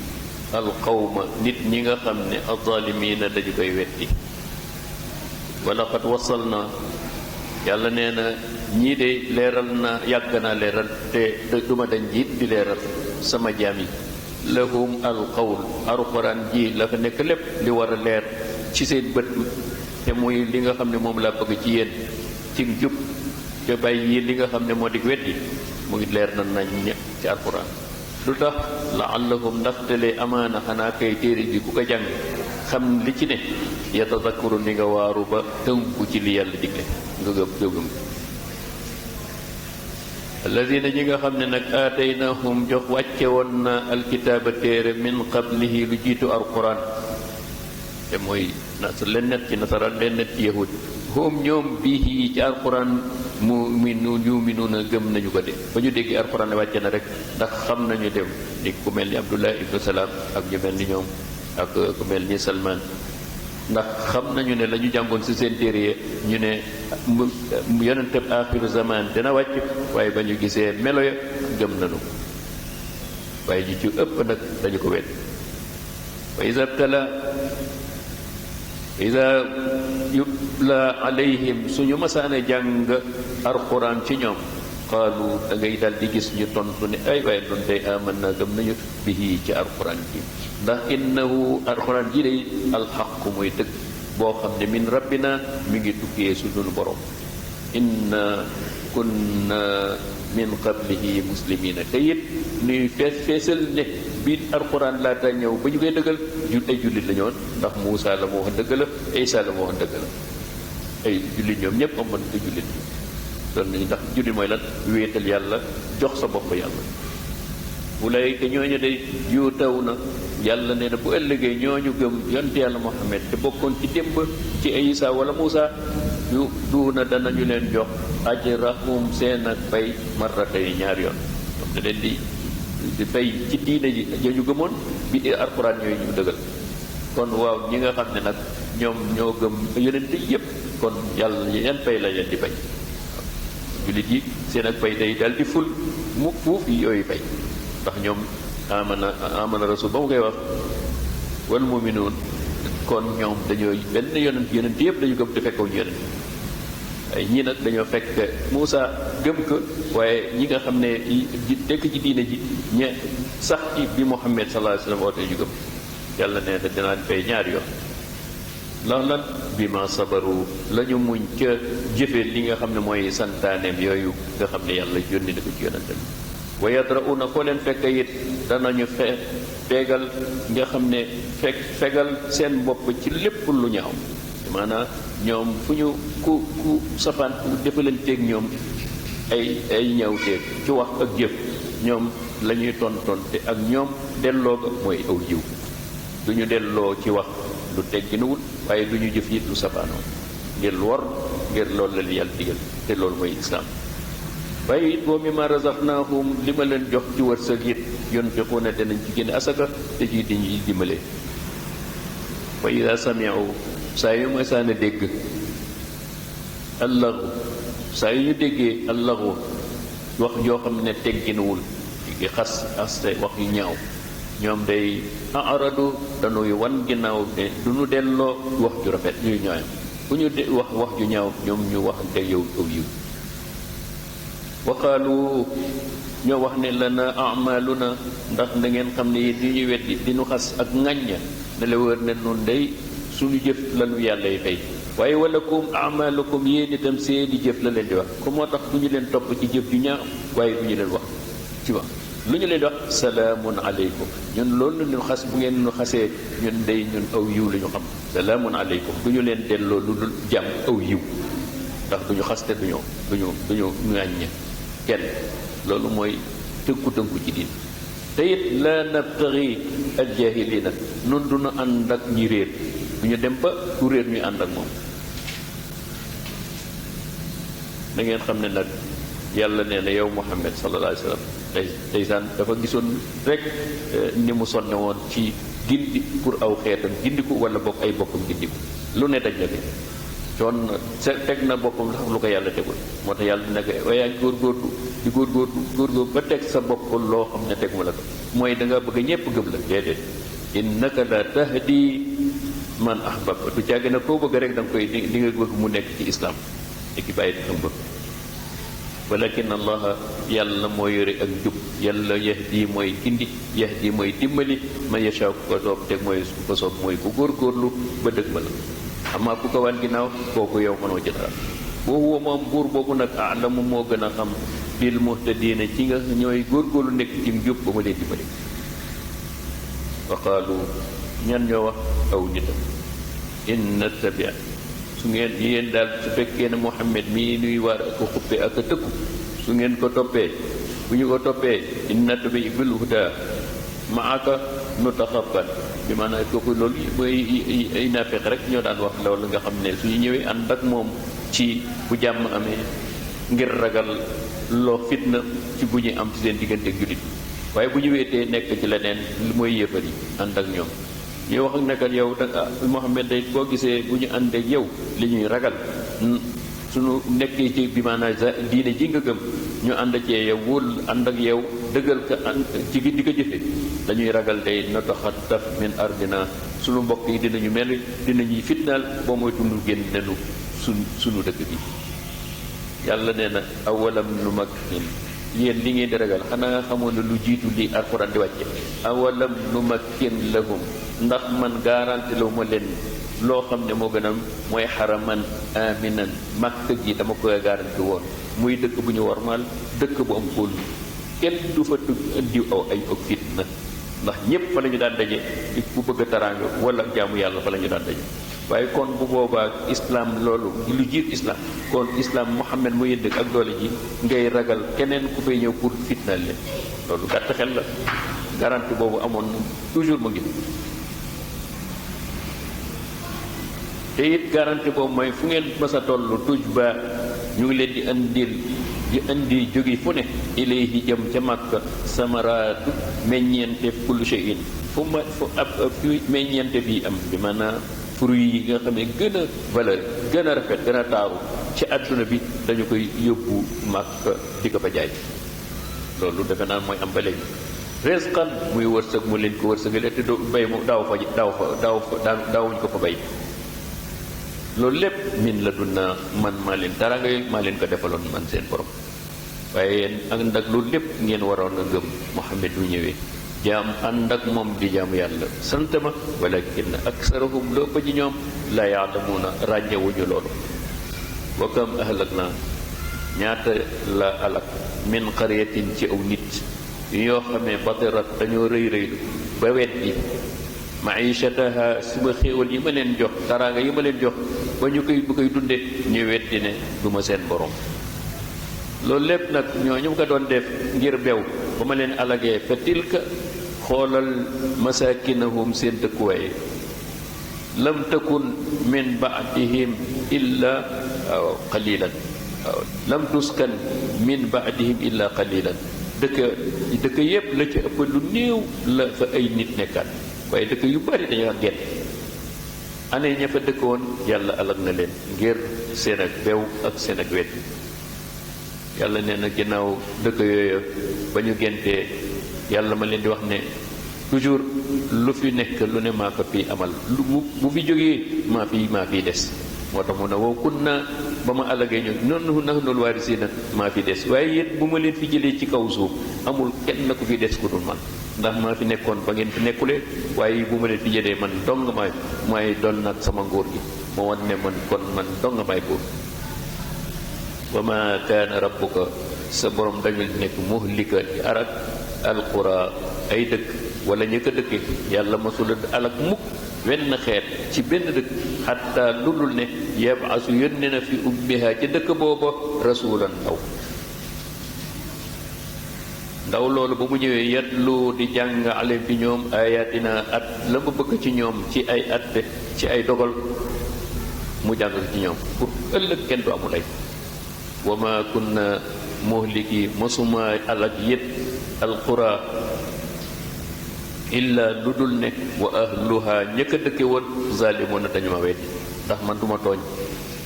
alqawma nit ñi nga xam ne azaalimiina dañu koy wetti wala qad wasal na yàlla nee na ñii de leeral na yàgg naa leeral te duma dañ jiit di leeral sama jaam yi lahum alqawl alquran ji la fa nekk lépp li war a leer ci seen bët te muy li nga xam ne moom laa bëgg ci yéen ci njub te bàyyi li nga xam ne moo di weddi mu ngi leer na nañ ci alquran lu tax laallahum ndaxte le amaana xanaa kay téere bi ku ko jàng xam li ci ne yatadakkaru ni nga waaru ba tënku ci li yàlla digle nga gëm alladina ñi nga xam ne nag aataynahum jox wàcce woon na alkitaaba téere min qablihi lu jiitu alquran te mooy leen net ci nasaraan leen net ci yahud hum ñoom bii ci alquran yuminuuna gëm nañu ko de ba ñu déggee alquran wàcce na rek ndax xam nañu dem ni ku mel ni Abdullah ibnu Salaam ak ñu mel ni ñoom ak ku mel ni Salman ndax xam nañu ne la ñu jàngoon ci seen téere ñu ne yonente axiru zaman dina wàcc waaye ba ñu gisee melo ya gëm nañu waaye ñu ci ëpp nag dañu ko wet wa iza yutla alayhim suñu masaane jàng alquran ci ñoom qaalu da ngay dal di gis ñu tontu ne ay waaye doon tey aman na gëm nañu bihi ci alquran ji ndax innahu alquran ji day alxaqu mooy dëgg boo xam ne min rabbina mi ngi tukkee suñu borom inna kunna min qablihi muslimina te it nuy feesal ne bi alquran laata ñëw ba ñu koy dëggal ay jullit la ñoon ndax Muusa la moo wax dëgg la Isa la moo wax dëgg la ay jullit ñoom ñëpp amoon te jullit doon nañu ndax jullit mooy lan wéetal yàlla jox sa bopp yàlla ulayka ñooñu day yu taw na yàlla nee na bu ëllëgee ñooñu gëm yonte yàlla Muhammad te bokkoon ci démb ci Isa wala Muusa yu duuna danañu leen jox ajrahum seen ak fay marratay ñaar yoon ñoom da leen di fay ci diine ji ñu gëmoon bi alxuraan ñooyu ñu dëggal kon waaw ñi nga xam ne nag ñoom ñoo gëm yonent yépp kon yàlla yan fay la leen di fay jullit yi seen ak fay day dal di ful mu fuuf yooyu fay ndax ñoom amana rasul ba mu koy wax wal mu'minuun kon ñoom dañoo benn yonent yépp dañu gëm te fekkoo ñu yonent ay ñii nag dañoo fekk Muusa gëm ko waaye ñi nga xam ne dekk ci diine ji ñe sax ci bi Muhammad sallallahu alayhi wasallam woote ñu gëm yàlla nee na dinaa fay ñaari yoon ndax lan bi ma sabaru la ñu muñ ca jëfe li nga xam ne mooy santaaneem yooyu nga xam ne yàlla yónni na ko ci yonentam wa yadra'una koo leen fekk it danañu fegal nga xam ne fegal seen bopp ci lépp lu ñaaw maanaam ñoom fu ñu ku safaan ku defalanteeg ñoom ay ñaawteeg ci wax ak jëf ñoom la ñuy tontonte ak ñoom delloo ga mooy aw jiw du ñu delloo ci wax lu tegginuwul waaye du ñu jëf it lu safaanoo ngir wor ngir loolu la yàlla digal te loolu mooy islaam waaye it wa mimma razaqnahum li ma leen jox ci wërsëg it yunfiquuna danañ ci génne asaka te ci diñuy dimbale wa ida sami'u saa yu ma saan a dégg allahu saa yu ñu déggee allahu wax joo xam ne tegginuwul gi xas aste wax yu ñaaw ñoom day aradu dañuy wan ginnaaw de du ñu delloo wax ju rafet ñuy ñooy bu ñu wax ju ñaaw ñoom ñu wax te yow aw yiw waqaalu ñoo wax ne lana amaluna ndax da ngeen xam ne yéen ñuy weddi di ñu xas ak ŋàñña ne la wër ne nun day suñu jëf lanu yàlla yi fay waaye walakum amalukum yéen itam seeni jëf la leen di wax ko moo tax du ñu leen topp ci jëf ju ñaaw waaye du ñu leen wax ci wax lu ñu leen di wax salaamun aleykum ñun loolu ñu xas bu ngeen ñu xasee ñun day ñun aw yiw la ñu xam salaamun aleykum du ñu leen delloo lu dul jàmm aw yiw ndax du ñu xaste duñu ŋàññe kenn loolu mooy tënku ci diin te it la nabtaghi aljahilina nun du ñu ànd ak ñi réer du ñu dem ba ku réer ñuy ànd ak moom da ngeen xam ne nag yàlla nee na yow Muhammad sallallahu alayhi wa sallam ndeysaan dafa gisoon rek ni mu sonne woon ci gindi pour aw xeetam gindiku wala bokk ay bokkam gindiku lu ne daj na ko coon teg na boppam sax lu ko yàlla tegul moo tax yàlla dina ko waaye góorgóorlu di góorgóorlu ba teg sa bopp loo xam ne teguma la ko mooy da nga bëgg ñépp gëm la déedéet innaka la tahdi man ahbabta du jàgg na koo bëgg rek da nga koy di nga bëgg mu nekk ci islam te ki bàyyi xam bëgg walakin allah yàlla moo yore ak jub yàlla yahdi mooy gindi yahdi mooy dimbali man yasha ku ko soob teg mooy ku ko soob mooy ku góorgóorlu ba dëgg ma la amaa ku ko wan ginnaaw kooku yow mënoo ci dara boobu moom buur boobu nag alamu moo gën a xam bil muhtadina ci nga ñooy góorgóorlu nekk ci njub ba ma leen dimbali wa qaalu ñan ñoo wax aw nitam in nattabi su ngeen yéen daal su fekkee ne Muhammad mii nuy waar ak a xuppe ak a tëkku su ngeen ko toppee bu ñu ko toppee in nattabi bil huda maaka nutaxabbal bi maanaam kooku loolu mooy ay naafeq rek ñoo daan wax loolu nga xam ne suñu ñëwee ànd ak moom ci bu jàmm amee ngir ragal loo fitna ci bu ñuy am ci seen diggante ak jullit waaye bu ñu wéetee nekk ci leneen lu mooy yéefar yi ànd ak ñoom ñu wax ak nekkal yow da Muhammad day boo gisee bu ñu ànd ak yow li ñuy ragal suñu nekkee ci bi maanaam diine ji nga gëm ñu ànd cee yow wóol ànd ak yow dëggal ka ci di ko jëfe dañuy ragal day nataxattaf min ardina suñu mbokk yi dinañu mel dinañuy fitnaal boo mooy tundu génn nenu suñu dëkk bi yàlla nee na awalam nu makkin yéen li ngeen di ragal xanaa xamoon ne lu jiitu li alxuraan di wàcce awalam nu makkin lahum ndax man garanti la ma leen loo xam ne moo gën a mooy xaraman aminan màkk gi dama koy garanti woon muy dëkk bu ñu warmaal dëkk bu am kóolu kenn du fa indi aw ay ak fitna ndax ñépp fa la ñu daan daje ku bëgg a taraanga wala jaamu yàlla fa la ñu daan daje waaye kon bu boobaa islam loolu lu jiit islam kon islam Muhammad mu yëdd ak doole ji ngay ragal keneen ku fay ñëw pour fitnaal leen loolu gàtt xel la garanti boobu amoon na toujours mu ngi te it garanti boobu mooy fu ngeen mës a toll tuj ba ñu ngi leen di indi jóge fu ne ilayhi jëm ca Makka samaraatu meññeente kullu shay'in fu ab meññeente bi am bi maanaam fruits yi nga xam ne gën a valeur gën a rafet gën a taaru ci àdduna bi dañu koy yóbbu Makka di ko fa jaay loolu defe naa mooy am ba léegi rizqan muy wërsëg mu leen ko wërsëgale te doo bay mu daawuñ ko fa bay loolu lépp min la dunna man maa leen taraanga yooyu maa leen ko defaloon man seen borom waaye yéen ànd ak loolu lépp ngeen waroon a gëm Muhammad bu ñëwee jaam ànd ak moom di jaamu yàlla sant ma walakin aksarahum loo ba ci ñoom la yaalamuuna ràññewuñu loolu wa kam ahlak naa ñaata la alak min qaryatin ci aw nit yoo xamee batirat dañoo rëy rëylu ba weddi maishataha suma xéewal yi ma leen jox taraanga yi ma leen jox ba ñu koy bu koy dunde ñu weddi ne du ma seen borom loolu lépp nag ñooñu ko doon def ngir bew ba ma leen alagee fa tilka xoolal masakinahum seen dëkkuwaay lam takun min baadihim illa qalilan lam tuskan min baadihim illa qalilan dëkk yépp la ci ëpp lu néew la fa ay nit nekkaat waaye dëkk yu bari dañoo génn année ña fa dëkkoon yàlla alag na leen ngir seen ak bew ak seen ak wet yàlla nee na ginnaaw dëkk yooyu ba ñu géntee yàlla ma leen di wax ne toujours lu fi nekk lu ne maa ko fi amal lu bu fi jógee maa fi des moo tax mu ne wow kun naa ba ma alagee ñu noonu nahnul waarisiina maa fi des waaye yéen bu ma leen fi jëlee ci kaw suuf amul kenn ku fi des ku dul man ndax maa fi nekkoon ba ngeen fi nekkulee waaye bu ma leen fi jëlee man dong maay doon nag sama nguur gi ma wan ne man kon man dong maay buur wa ma kaana rabbuka sa borom dañul nekk muhlika di arak alqura ay dëkk wala ñi ko dëkke yàlla masula alak mukk wenn xeet ci benn dëkk xatta ludul ne yabasu yónne na fi ummiha ca dëkk booba rasulan ndaw loolu ba mu ñëwee yatlu di jàng alayhim fi ñoom ayatina at la mu bëgg ci ñoom ci ay atte ci ay dogal mu jàng ci ñoom pour ëllëg kenn du amul ay wa ma kunna muhliki masuma alak yét alqura illa lu dul ne wa ahluha ñëkk a dëkke woon zalimoon dañu ma weddi ndax man duma tooñ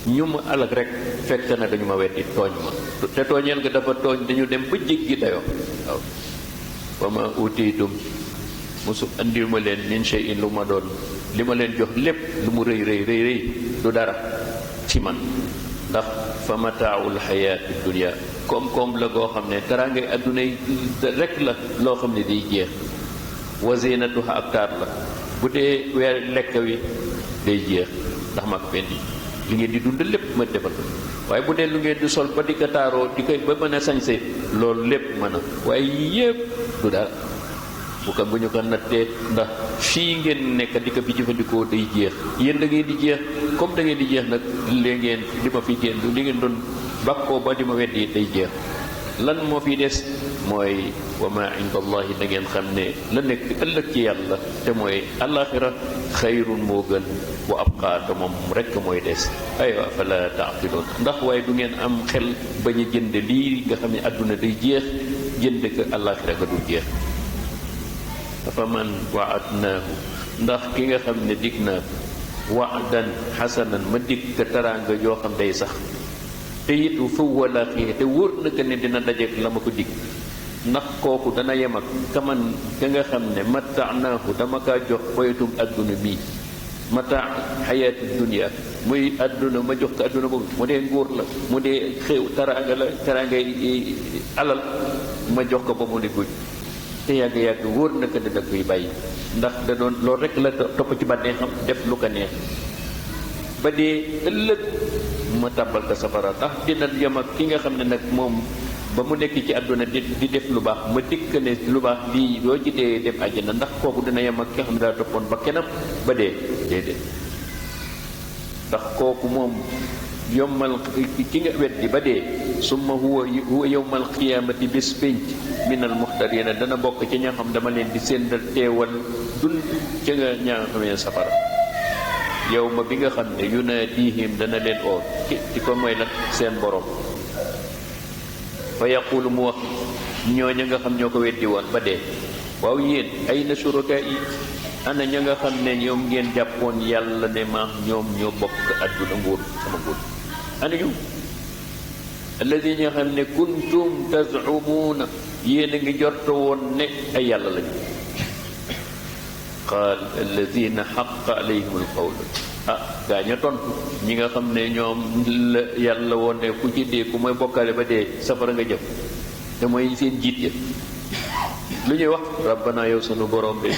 ñu ma alak rek fekk na dañu ma weddi tooñ ma te tooñeel nga dafa tooñ dañu dem ba jéggi dayoo waaw wa ma utiitum musu andil ma leen min shay'in lu ma doon li ma leen jox lépp lu mu rëy du dara ci man ndax fa mataaul xayaati dunia koom-koom la goo xam ne dara ngay adduna yi rek la loo xam ne day jeex wa zinatuha ak taar la bu dee weer lekk wi day jeex ndax maa ko fendi li ngeen di dund lépp ma defal ko waaye bu dee lu ngeen di sol ba di ko taaroo di koy ba mën a sañse loolu lépp mën a waaye yépp du dara bu ñu ko nattee ndax fii ngeen nekk di ko fi jëfandikoo day jeex yéen da ngeen di jeex comme da ngeen di jeex nag li ngeen li ma fi génn li ngeen doon bakkoo ba di ma weddi day jeex lan moo fi des mooy wa ma inda allahi da ngeen xam ne la nekk ëllëg ci yàlla te mooy alaxira xayrun moo gën wa abqaa te moom rekk mooy des aywa fala taaqiloon ndax waaye du ngeen am xel bañ a jënd lii nga xam ne àdduna day jeex jënd ko alaxira ga du jeex afa man waadnaahu ndax ki nga xam ne dig naa waadan xasanan ma dig ka taraanga joo xam day sax te it fu wala xii te wóor na que ne dina dajeek la ma ko dig ndax kooku dana yem ak kaman ka nga xam ne mataanaahu dama kaa jox poytum adduna bii mata xayaati dunia muy adduna ma jox ko adduna boobu mu dee nguur la mu dee xew taraanga la taraangay alal ma jox ko ba mu ne guj te yàgg-yàgg wóor na ko ne da koy bàyyi ndax da doon loolu rek la topp ci bànneexam def lu ko neex ba dee ëllëg ma tàbbal ko safara tax dina yem ak ki nga xam ne nag moom ba mu nekk ci àdduna di def lu baax ma dikk ne lu baax lii doo ci dee dem àjjana ndax kooku dina yem ak ki nga xam ne daa toppoon ba kenam ba dee déedéet ndax kooku moom yommal ki nga weddi ba dee summa huwa yowmal qiyaamati bés pénc minal muxtarina dana bokk ci ña xam dama leen di séndal teewal dul ca nga ñaa xamee safara yow ma bi nga xam ne yunaadihim dana leen oo ci ko mooy lan seen borom fa yaqulu mu wax ñooña nga xam ñoo ko weddi woon ba dee waaw yéen ay na suraka yi ana ña nga xam ne ñoom ngeen jàppoon yàlla ne ma ñoom ñoo bokk àdduna nguur sama nguur ana ñoom alladi ñi nga xam ne kuntum tazumuuna yéen a ngi jorto woon ne ay yàlla lañu qaal alladina xaqa alayhim alqawl gaa ña tontu ñi nga xam ne ñoom la yàlla woon ne ku ci dee ku mooy bokkaale ba dee safara nga jëm te mooy seen jiit ya lu ñuy wax rabbana yow sunu borom de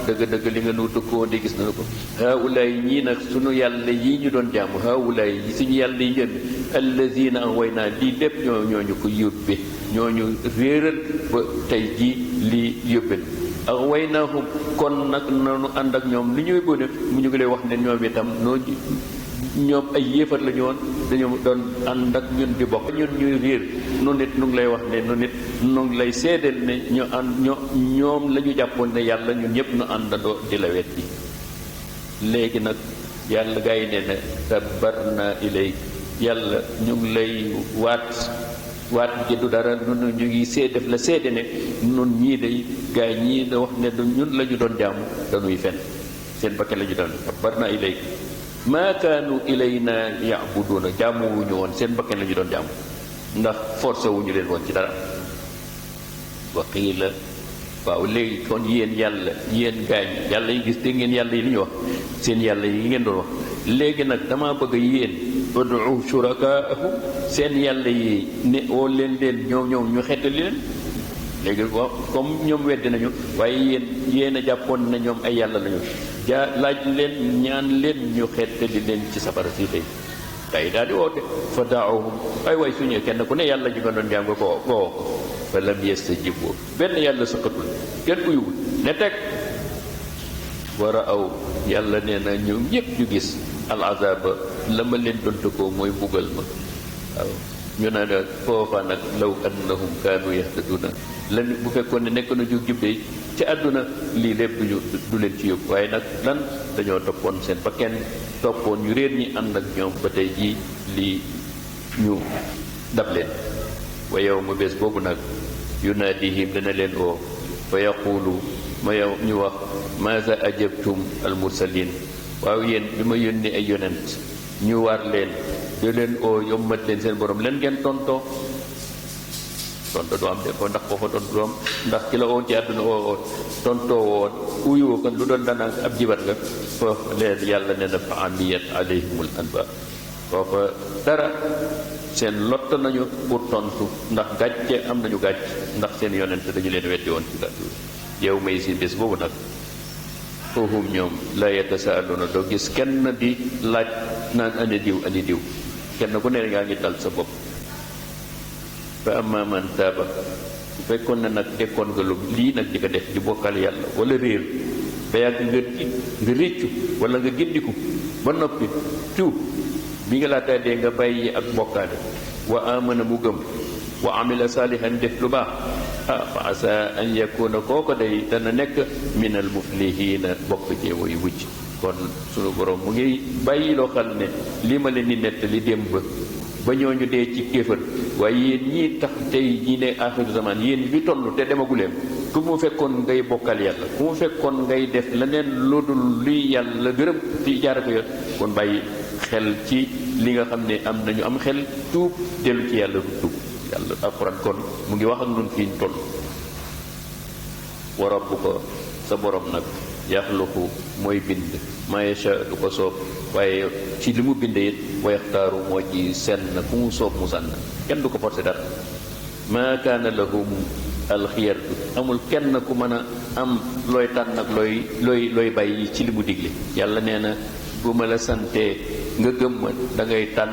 dëgg-dëgg li nga nu tëkkoo di gis nañu ko haawulaay ñii nag sunu yàlla yi ñu doon jaamu haawulaay yi suñu yàlla yi yónni allazina awwaynaa lii lépp ñooñu ko yóbbe ñooñu réeral ba tey jii lii yóbbel awwaynaahum kon nag nanu ànd ak ñoom li ñuy bëne mu ñu ngi lay wax ne ñoom itam ñoom ay yéefar la ñu woon dañoo doon ànd ak ñun di bokk ñun ñuy réer nu nit nu ngi lay wax ne nu nit nu ngi lay seedeel ne ñoom la ñu jàppoon ne yàlla ñun ñëpp nu àndandoo di la wet bi léegi nag yàlla gaa yi ne ne tabarna ilayk yàlla ñu ngi lay waat ji du dara nun ñu ngi def la seede ne nun ñii day gaa ñii da wax ne ñun la ñu doon jaamu dañuy fen seen bakkan la ñu doon tabarna ilayk maa kaanu ilayna yaabuduuna jaamu wuñu woon seen bakkan la ñu doon jaamu ndax forcé wuñu leen woon ci dara wa qiila waaw léegi kon yéen yàlla yéen gaañ yàlla yi gis dégg ngeen yàlla yi li ñu wax seen yàlla yi ngeen doon wax léegi nag dama bëgg yéen ud'u shurakaahum seen yàlla yi ne woo leen ñoom ñu xettali leen léegi waaw comme ñoom weddi nañu waaye yéen a jàppoon na ñoom ay yàlla lañu laaj leen ñaan leen ñu xettali leen ci safara si tey day daal di woote fa daawahum waay suñu kenn ku ne yàlla ji nga doon jàng ko woo fa lam yastajibu benn yàlla sëqatul kenn uyuwul ne teg war a aw yàlla nee na ñoom ñëpp ñu gis al azaba la ma leen doon tëkkoo mooy buggal ma waaw ñu ne nag foofa nag law annahum kaanu yahtaduna lan bu fekkoon ne nekk na ju jubde ci àdduna lii lépp du leen ci yóbbu waaye nag lan dañoo toppoon seen ba kenn toppoon ñu réer ñi ànd ak ñoom ba tey jii lii ñu dab leen wa yow ma bés boobu nag yunaadihim dana leen oo fa yaqulu ma yow ñu wax maza ajabtum al mursalin waaw yéen bi ma yónni ay yonent ñu war leen di leen oo yommat leen seen borom leen ngeen tontoo tonto du am de ko ndax foofa tontu du am ndax ki la woon ci àdduna oo tontoo woon uyoo kan lu doon danaa ab jibat nga foofa leen yàlla ne na fa amiyat alayhimul anba foofa dara seen lott nañu pour tontu ndax gàcce am nañu gàcc ndax seen yonent dañu leen weddi woon ci gàddu yow may si bés boobu nag foofu ñoom la yatasaaluna doo gis kenn di laaj naan ani diw kenn ku ne ngaa ngi dal sa bopp fa amma man taaba bu fekkoon ne nag dekkoon nga lu lii nag di ko def di bokkal yàlla wala réer ba yàgg nga réccu wala nga gindiku ba noppi tuub bi nga laataa dee nga bàyyi ak bokkaale wa amana mu gëm wa amila saalihan def lu baax fa asa an yakuna kooko day dana nekk minal muflihina bokk ci way wucc kon sunu borom mu ngi bàyyi loo xam ne li ma leen di nettali démb ba ñooñu dee ci kéefër waaye yéen ñii tax tey ñi ne axiru zaman yéen bi toll te demaguleen ku mu fekkoon ngay bokkal yàlla ku mu fekkoon ngay def leneen lu dul luy yàlla gërëm ci jaare ko yoon kon bàyyi xel ci li nga xam ne am nañu am xel tuub dellu ci yàlla du tuub yàlla alquran kon mu ngi wax ak nun fii ñu toll wa rabbuka sa borom nag yaxluqu mooy bind maa yasha du ko soob waaye ci li mu binde it wa yaxtaaru moo ci senn ku mu soob mu sànn kenn du ko forcé dara maa kaana lahum alxiyaratu amul kenn ku mën a am looy tànn ak looy bàyyi ci li mu digle yàlla nee na bu ma la santee nga gëm ma da ngay tànn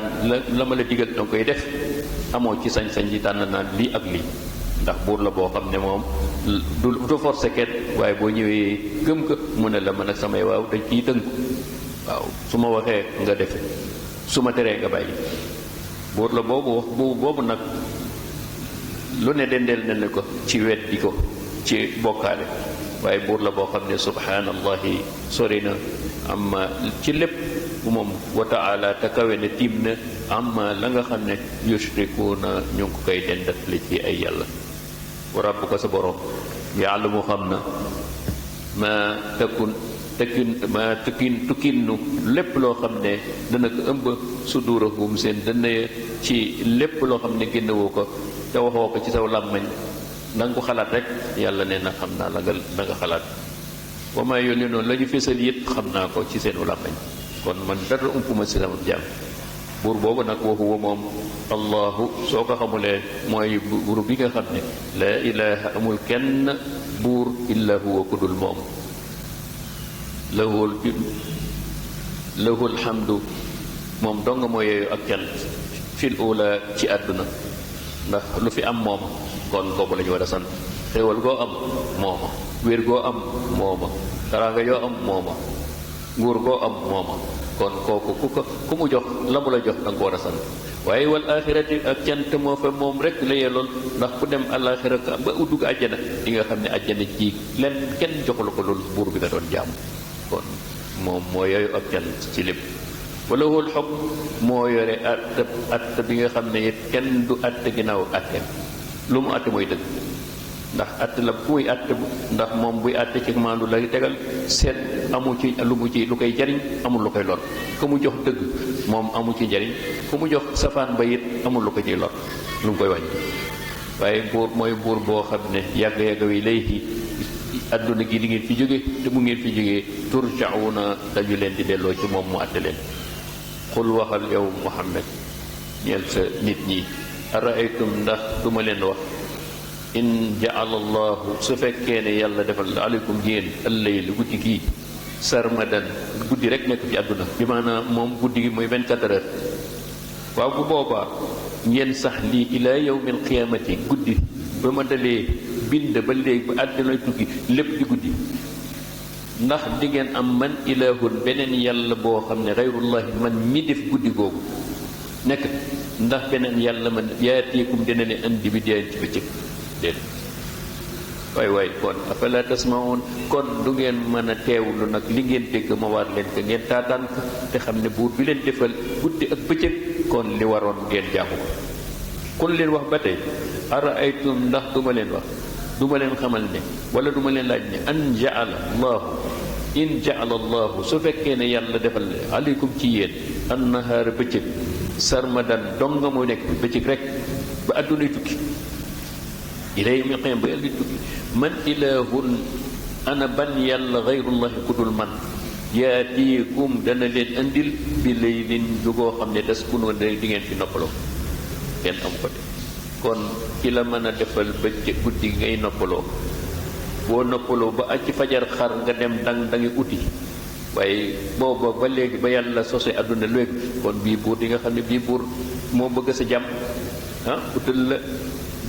la ma la digal danga koy def amoo ci sañ-sañ yi tànn naan lii ak lii ndax buur la boo xam ne moom du forcé kenn waaye boo ñëwee gëm ko mu ne la man ak samay waaw dañ ciy tënku waaw su ma waxee nga defe su ma teree nga bàyyi buur la boobu nag lu ne dendeel na ne ko ci weddi ko ci bokkaale waaye buur la boo xam ne subhanallahi sori na amma ci lépp moom wa taala te kawe ne tiim na amma la nga xam ne yushrikuuna ñu ngi ko koy dendat li ci ay yàlla wa rabbuka sa borom yàlla mu xam na ma tukkinnu lépp loo xam ne dana ko ëmb sudurahum seen dana ci lépp loo xam ne génnewoo ko te waxoo ko ci saw làmmañ na nga ko xalaat rek yàlla nee na xam naa la nga xalaat wa maa yónni noonu la ñu fésal it xam naa ko ci seen làmmañ kon man dara umpuma si sama jaam buur boobu nag wa huwa moom allahu soo ko xamulee mooy buur bi nga xam ne laa ilaha amul kenn buur illa huwa ku dul moom lahul hamdu moom dong moo yooyu ak cant fil ula ci àdduna ndax lu fi am mooma kon kooku la ñu war a sant xéewal goo am mooma wér goo am mooma taraanga yoo am mooma nguur goo am mooma kon kooku ku mu jox la mu la jox da nga ko war a sant waaye wal axirati ak cant moo fa moom rek la yelool ndax ku dem alaxira ba dugg àjjana di nga xam ne àjjana ji len kenn joxul ko loolu buur bi nga doon jaamu kon moom moo yooyu ak cant ci lépp wala wul xog moo yore att bi nga xam ne it kenn du att ginnaaw atte lu mu atte mooy dëgg ndax att la ku muy atte ndax moom buy atte ci maandu lay tegal seet amu ci lu koy jariñ amul lu koy lor ku mu jox dëgg moom amu ci njariñ ku mu jox safaan ba it amul lu ko ciy lor lu mu koy wàññi waaye buur mooy buur boo xam ne yàgg-yàgg wi lay adduna gi di ngeen fi jóge te bu ngeen fi jógee turjauna dañu leen di delloo ci moom mu atte leen xul waxal yow Muhammad ñeel sa nit ñi araaytum ndax duma leen wax in jaala allahu su fekkee ne yàlla defal aleykum yéen allayl guddi gii sarmadan guddi rek nekk ci àdduna bi maanaam moom guddi gi mooy 24 heures waaw bu boobaa ngeen sax lii ilaa yawmil qiyaamati guddi ba ma dalee bind ba léegi ba àdduna tukki lépp di guddi ndax di ngeen am man ilahun beneen yàlla boo xam ne xayrullahi man mi def guddi googu nekk ndax beneen yàlla man yaatiikum dina ne andi bi deen ci bëccëg déet waay kon afala tasmaun kon du ngeen mën a teewlu nag li ngeen dégg ma war leen ko ngeen taataan ko te xam ne buur bi leen defal guddi ak bëccëg kon li waroon ngeen jaamu ko kon leen wax ba tey ara aytum ndax duma leen wax duma leen xamal ne wala duma leen laaj ne an jaala allahu in jaala allahu su fekkee ne yàlla defal aleykum ci yéen annahaara bëccëg sarmadan donga mooy nekk bëccëg rek ba àddunay tukki ilay mi xiyam ba yàlla di tukki man ilahun ana ban yàlla xayrullahi ku dul man yaatiikum dana leen andil bi laylin dugoo xam ne des ku noonu di ngeen fi noppaloo kenn am ko de kon ki la mën a defal bëccëg guddi ngay noppaloo boo noppaloo ba ak ci fajar xar nga dem dangi uti waaye booba ba léegi ba yàlla sose àdduna léegi kon bii buur di nga xam ne bii buur moo bëgg sa jàmm utal la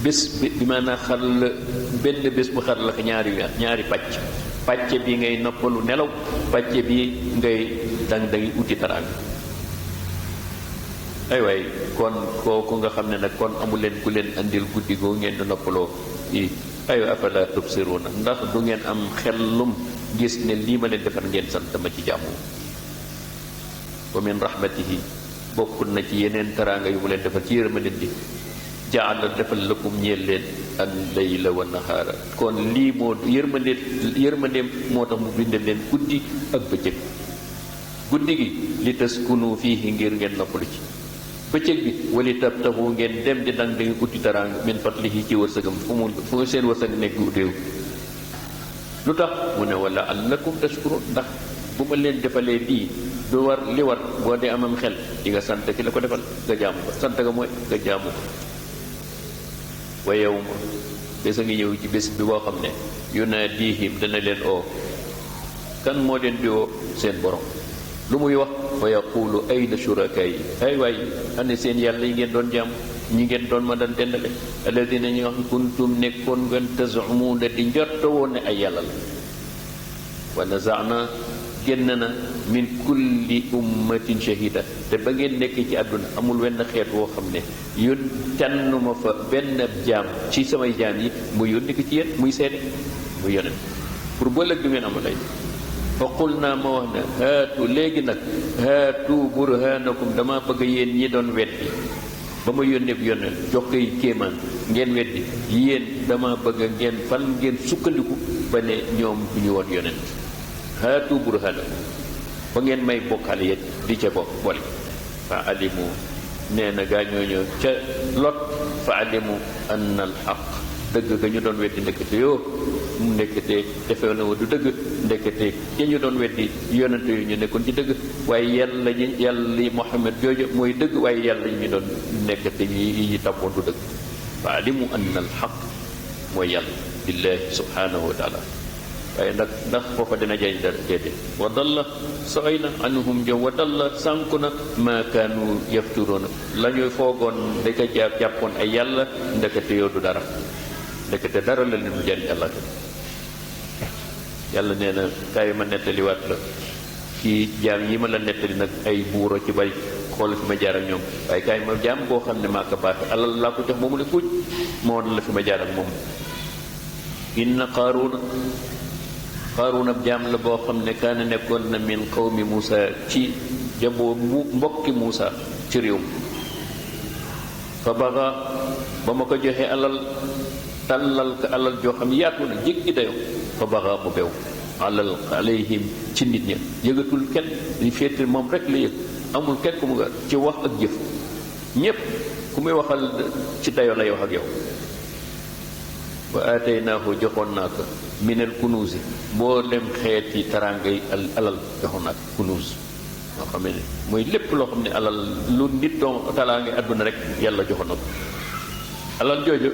bés bi maanaam xar la benn bés bu xar la ko ñaari pàcc bi ngay noppalu nelaw pàcc bi ngay dangi uti taraanga ay waay kon kooku nga xam ne nag kon amu leen ku leen andil guddi goo ngeen di noppaloo ay afala tubsiruna ndax du ngeen am xellum gis ne lii ma leen defar ngeen sant ma ci jàmmu wa min rahmatihi bokkul na ci yeneen taraanga yu mu leen defal ci yërmande di jaala defal lakum ñeel leen al-layla wa nahaara kon lii moo yërmandeem moo tax mu bindal leen guddi ak bëccëg guddi gi li taskunu fiihi ngir ngeen noppalu ci bëccëg bi wali tabtaxu ngeen dem di dang di uti taraanga min fadlihi ci wërsëgam fu seen wërsëg nekk réew lu tax mu ne wala allakum tashkurun ndax bu ma leen defalee lii du war li war boo dee amam xel di nga sant ki la ko defal nga jaamu ko sant nga mooy nga jaamu ko wa yawma bés a ngi ñëw ci bés bi boo xam ne yunaadihim dana leen oo kan moo leen di oo seen borom lu muy wax fa yaqulu ayna shurakaay ay waay ane seen yàlla yi ngeen doon jaamu ñi ngeen doon ma daan dendale alladina ñi nga xam kuntum nekkoon ngeen tazumuuna di njorta woon ne ay yàlla la wa nazaana génn na min kulli ummatin shahida te ba ngeen nekk ci àdduna amul wenn xeet woo xam ne yón tànnuma fa benn jaam ci samay jaam yi muy yónni ko ci yéen muy seede muy yonent pour ba lëg du ngeen amul ay fa qul naa ma wax ne haatu léegi nag haatu burhanakum dama bëgg yéen ñi doon weddi ba ma yónnee bu yónnee jox koy kéemaan ngeen weddi yéen dama bëgg ngeen fan ngeen sukkandiku ba ne ñoom bu ñu woon yonent haatu burhanakum ba ngeen may bokkale yéen di ca boole fa alimu nee na gaa ñooñu ca lot fa alimu anna al xaq dëgg ga ñu doon weddi ndekete yoo mu ndekete defee na wa du dëgg ndekete ya ñu doon weddi yonente yu ñu nekkoon ci dëgg waaye yàlla yi Muhammad jooju mooy dëgg waaye yàlla yi ñu doon nekkate yi tappoon du dëgg fa alimu anna al xaq mooy yàlla billahi subhanahu wa taala waaye ndax foofa dina jëriñ dara déedéet wa dalla sooy na anhum jëm wa dalla sànku na ma kaanu yafturoona la ñuy foogoon da ko jàppoon ay yàlla ndekete yoo du dara ndekete dara la leen du jëriñ àlla yàlla nee na kaay ma nettaliwaat la ci jaam yi ma la nettali nag ay buuro ci bari xool fi ma jaar ak ñoom waaye kaay ma jaam boo xam ne maa ko baax alal laa ko jox moomu ne kuuj moo la fi ma jaar ak moom inna Qaaruuna ab jaam la boo xam ne kaana nekkoon na min qawmi Muusa ci jaboo mbokki Muusa ci réew mi fa baxa ba ma ko joxee alal tàllal ko alal joo xam yaatu na jéggi dayo fa baxa mu bew alayhim ci nit ña yëgatul kenn dañu féete moom rek la yëg amul kenn ku mu nga ci wax ak jëf ñépp ku muy waxal ci dayo lay wax ak yow wa aataynaahu joxoon naa ko minal kunuusi mboolem xeeti taraangay alal joxoon naa ko kunuus moo xam ne mooy lépp loo xam ne alal lu nit doom taraangay àdduna rek yàlla joxoon na ko alal jooju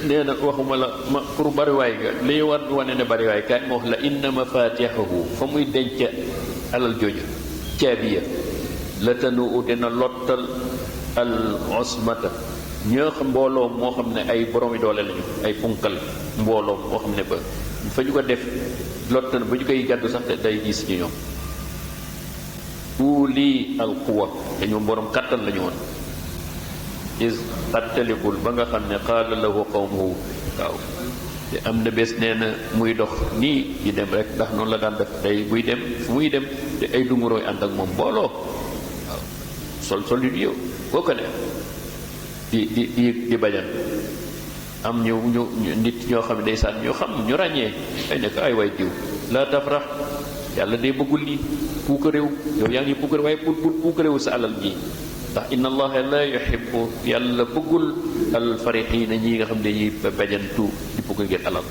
nee na waxuma la ma pour bariwaay ga liy war wane ne bariwaay kaay ma wax la inna mafaatixahu fa muy denc alal jooju caabiya la tanu dina lottal al osmata ñoo xam mbooloo moo xam ne ay borom yi doole lañu ay punkal mbooloo moo xam ne ba fa ñu ko def lottal ba ñu koy gàddu sax day gis ci ñoom uli al quwa te ñoom borom kattan lañu woon is attalikul ba nga xam ne qaala lahu qawmuhu waaw te am na bés nee na muy dox nii di dem rek ndax noonu la daan def day buy dem fu muy dem te ay dungurooy ànd ak moom mbooloo waaw sol yu yow boo ko ne di bajan am ñu nit ñoo xam ne ndeysaan ñoo xam ñu ràññee ay nekk ay waay diw la tafrax yàlla day bëggul lii puuka réew yow yaa ngi puuka réew waaye pour puuka réew sa alal ji ndax inna allaha la yuhibbu yàlla bëggul alfarixiina ñi nga xam ne ñuy bajantu di puuka ngeen alal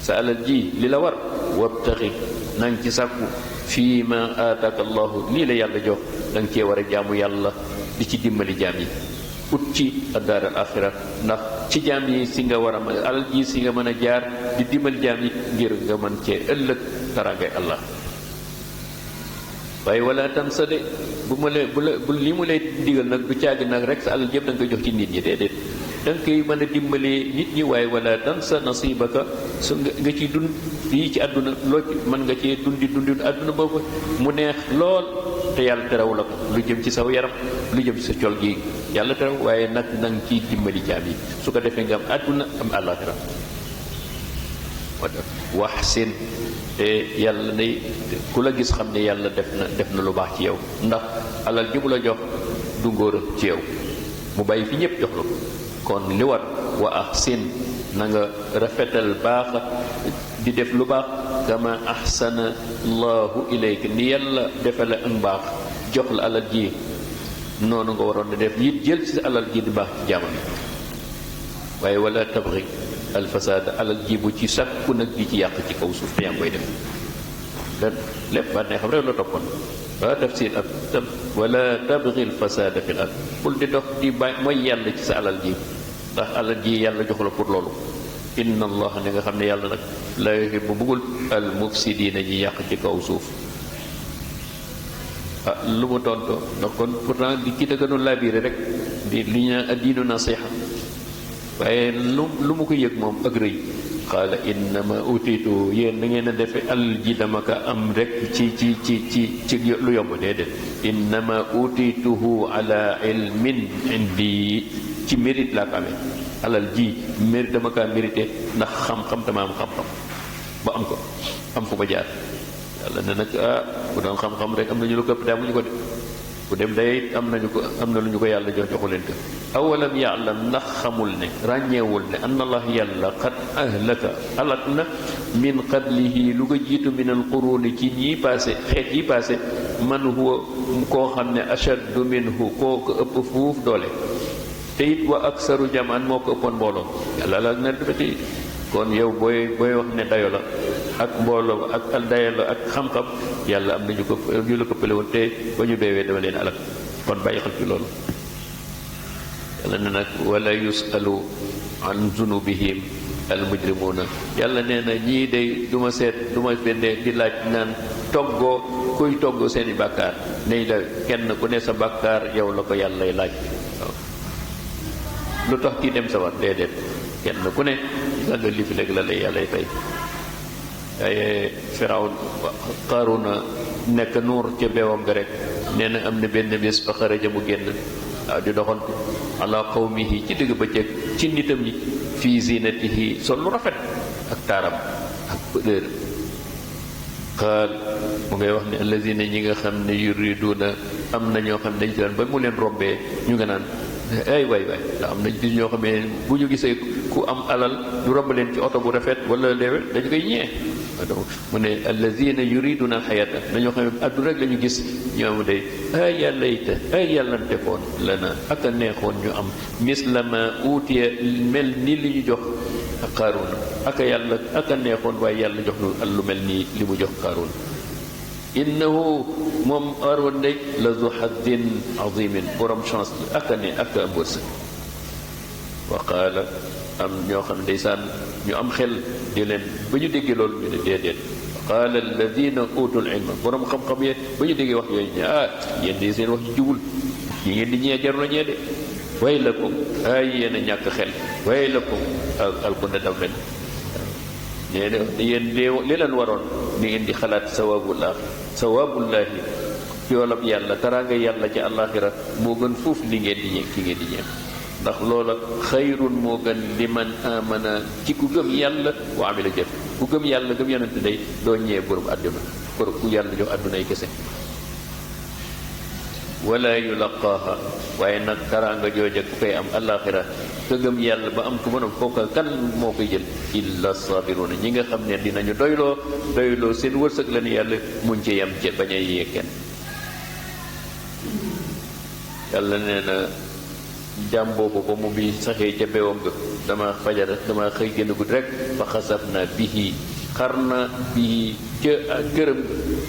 sa alal ji li la war wabtaxi na nga ci sàkku fii ma aataaka allahu lii la yàlla jox da nga cee war a jaamu yàlla di ci dimbali jaam yi ut ci addaar al axira ndax ci jaam yi si nga war a mën alal ji si nga mën a jaar di dimbali jaam yi ngir nga mën cee ëllëg taraangay allah waaye wala tam sa de bu li mu lay digal nag du caagi nag rek sa alal yëpp da nga koy jox ci nit ñi déedéet da nga koy mën a dimbalee nit ñi waaye wala tam sa nasibaka su nga ciy dund fii ci àdduna loo ci mën nga cee dundi àdduna boobu mu neex lool te yàlla teraw la ko lu jëm ci saw yaram lu jëm ci sa col gi yàlla teraw waaye nag na nga ciy dimbali jaam yi su ko defee nga am àdduna am àllaaxira wax seen te yàlla ne ku la gis xam ne yàlla def na lu baax ci yow ndax alal ji mu la jox du ngóora ci yow mu bàyyi fi ñëpp jox la ko kon li war wa ahsin na nga rafetal baax di def lu baax kama ahsana allahu ilayka ni yàlla defale ak mbaax jox la alal ji noonu nga waroon a def it jël ci alal ji di baax ci jaamam waaye wala tabri alfasaada alal ji bu ci sàkku nag di ci yàq ci kaw suuf te yaa ngi koy def lan lépp ba ne xam rek la toppoon waa tafsir ak tam wala tabri alfasaada fil ard bul di dox di bàyyi mooy yàlla ci sa alal ji ndax alal ji yàlla jox la pour loolu inna allah ne nga xam ne yàlla nag la yuhibbu bëggul al mufsidiina ñi yàq ci kaw suuf lu mu tontoo ndax kon pourtant di ki dëgganu labiré rek di li ñu addiinu nasiha waaye lu mu ko yëg moom ak rëy qaala innama utitu yéen da ngeen a defe alal ji dama ko am rek ci lu yomb déedéet innama utituhu ala ilmin indi ci mérite laa ko amee alal ji mérite dama kaa mérité ndax xam-xam dama am xam-xam ba am ko am fu ma jaar yàlla ne nag bu doon xam-xam rek am nañu lu ko ëpp daa mu ñu ko de bu dem day am na lu ñu ko yàlla joxu leen ko awalam ya'lam ndax xamul ne ràññeewul ne anna allah yàlla qad ahlaka alak na min qablihi lu ko jiitu min al quruni ci ñii passé xeet yi passé man huwa koo xam ne ashaddu minhu koo ko ëpp fuuf doole te it wa aksaru jamaan moo ko ëppoon mbooloo yàlla la na dafati kon yow booy wax ne dayo la ak mbooloo ak dayo la ak xam-xam yàlla am nañu ko ñu la ko pële woon te ba ñu beewee dama leen alak kon bàyyi xel ci loolu yàlla ne nag wala yusalu an zunubihim al mujrimuuna yàlla nee na ñii day du ma seet du ma bendee di laaj naan toggoo kuy toggoo seeni bàkkaar ne la kenn ku ne sa bàkkaar yow la ko yàlla lay laaj waaw lu tax kii dem sa war déedéet kenn ku ne la nga lifi léegi la lay yàlla fay waaye Firawn Qaaruna nekk nuur ca beewam ga rek nee na am na benn bés ba xaraja mu génn waaw di doxantu ala qawmihi ci digg bëccëg ci nitam ñi fii zinatihi sol lu rafet ak taaram ak pëdër qaal mu ngay wax ne allazina ñi nga xam ne yuriduna am na ñoo xam ne dañ ci daan ba mu leen rombee ñu nga naan ay waay ndax am na ci ñoo xam ne bu ñu gisee ku am alal ñu romb leen ci oto bu rafet wala léewet dañu koy ñee mu ne allazina yuriduna alxayata dañoo xam ne àdduna rek la ñu gis ñoom day ay yàlla ita ay yàlla defoon lana ak a neexoon ñu am misla ma uutiya mel ni li ñu jox Qaaruna ak a yàlla ak a neexoon waaye yàlla jox lu lu mel nii li mu jox Qaaruna innahu moom Qaaruun day la zu hazzin azimin borom chance la ak a ne ak a am wërsëg wa qaala am ñoo xam ne ndeysaan ñu am xel di leen ba ñu déggee loolu ñu ne déedéet qaala alladina utul ilma borom xam-xam yee ba ñu déggee wax yooyu ñu yéen de seen wax ji jubul yi ngeen di ñee jaru la ñee de way lakum ay yéen a ñàkk xel way lakum alkunde dam leen ñee de yéen li leen waroon ni ngeen di xalaat sawaabullaahi yoolab yàlla taraanga yàlla ci àllaaxira moo gën foofu li ngeen di ñee ki ngeen di ñee ndax loola xayrun moo gën li man amana ci ku gëm yàlla wa amila jëf ku gëm yàlla gëm yonente day doo ñëwee borom àdduna pour ku yàlla jox àdduna yi kese wala yulaqaaha waaye nag taraanga jooja ku koy am alaxira ku gëm yàlla ba am ko mënam kooka kan moo koy jël illa sabiruna ñi nga xam ne dinañu doyloo seen wërsëg la ne yàlla muñ ci yam ci bañ a yee kenn yàlla nee na jàmm boobu ba mu bi saxee ca bewam ga dama xëy génn guddi rek fa xasaf na bihi xar na bihi ca këram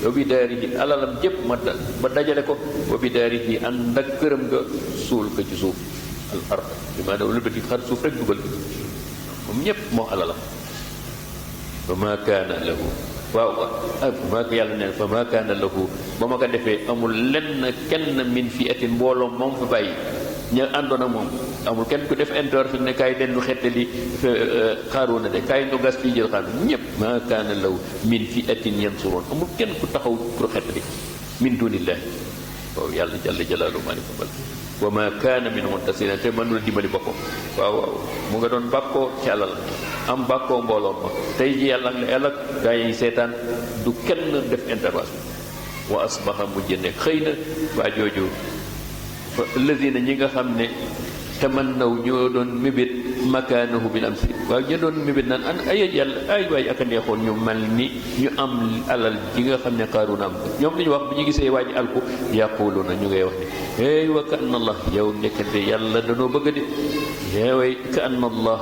wa bi daarihi alalam jëpp ma dajale ko wa bi daarihi ànd ak këram ga suul ko ci suuf al ard bi maanaam lu bëti xar suuf rek dugal moom ñépp moo alalam fa ma kaana lahu waaw ma ko yàlla neen fa ma kaana lahu ba ma ko defee amul lenn kenn min fi atin mbooloo moom fa bàyyi ña àndoon ak moom amul kenn ku def interview ne kaay den nu xettali Qaaruuna de kaay nu gas fii jël Qaaruuna ñëpp maa kaana law min fi atin yansuroon amul kenn ku taxaw pour xettali min dunillahi waaw yàlla jalla jalaaluhu maa ni ko bal wa maa kaana min muntasirin te mënul dimbali boppam waaw mu nga doon bàkkoo ci àlal am bàkkoo mbooloom ma tey ji yàlla ak la yàlla gaa yi seetaan du kenn def intervention wa asbaha mujj ne xëy na waa jooju alladina ñi nga xam ne tamannaw ñoo doon mébét makaanahu bil amsi waaw ñoo doon mébét naan an ay yàlla ay waay aka neexoon ñu mel ni ñu am alal ji nga xam ne Qaaruun am ko ñoom li ñu wax bi ñu gisee waa ji alku yaquluuna ñu ngay wax ne hey wa ka anna allah yow ndekete yàlla danoo bëgg de yeeway ka anna allah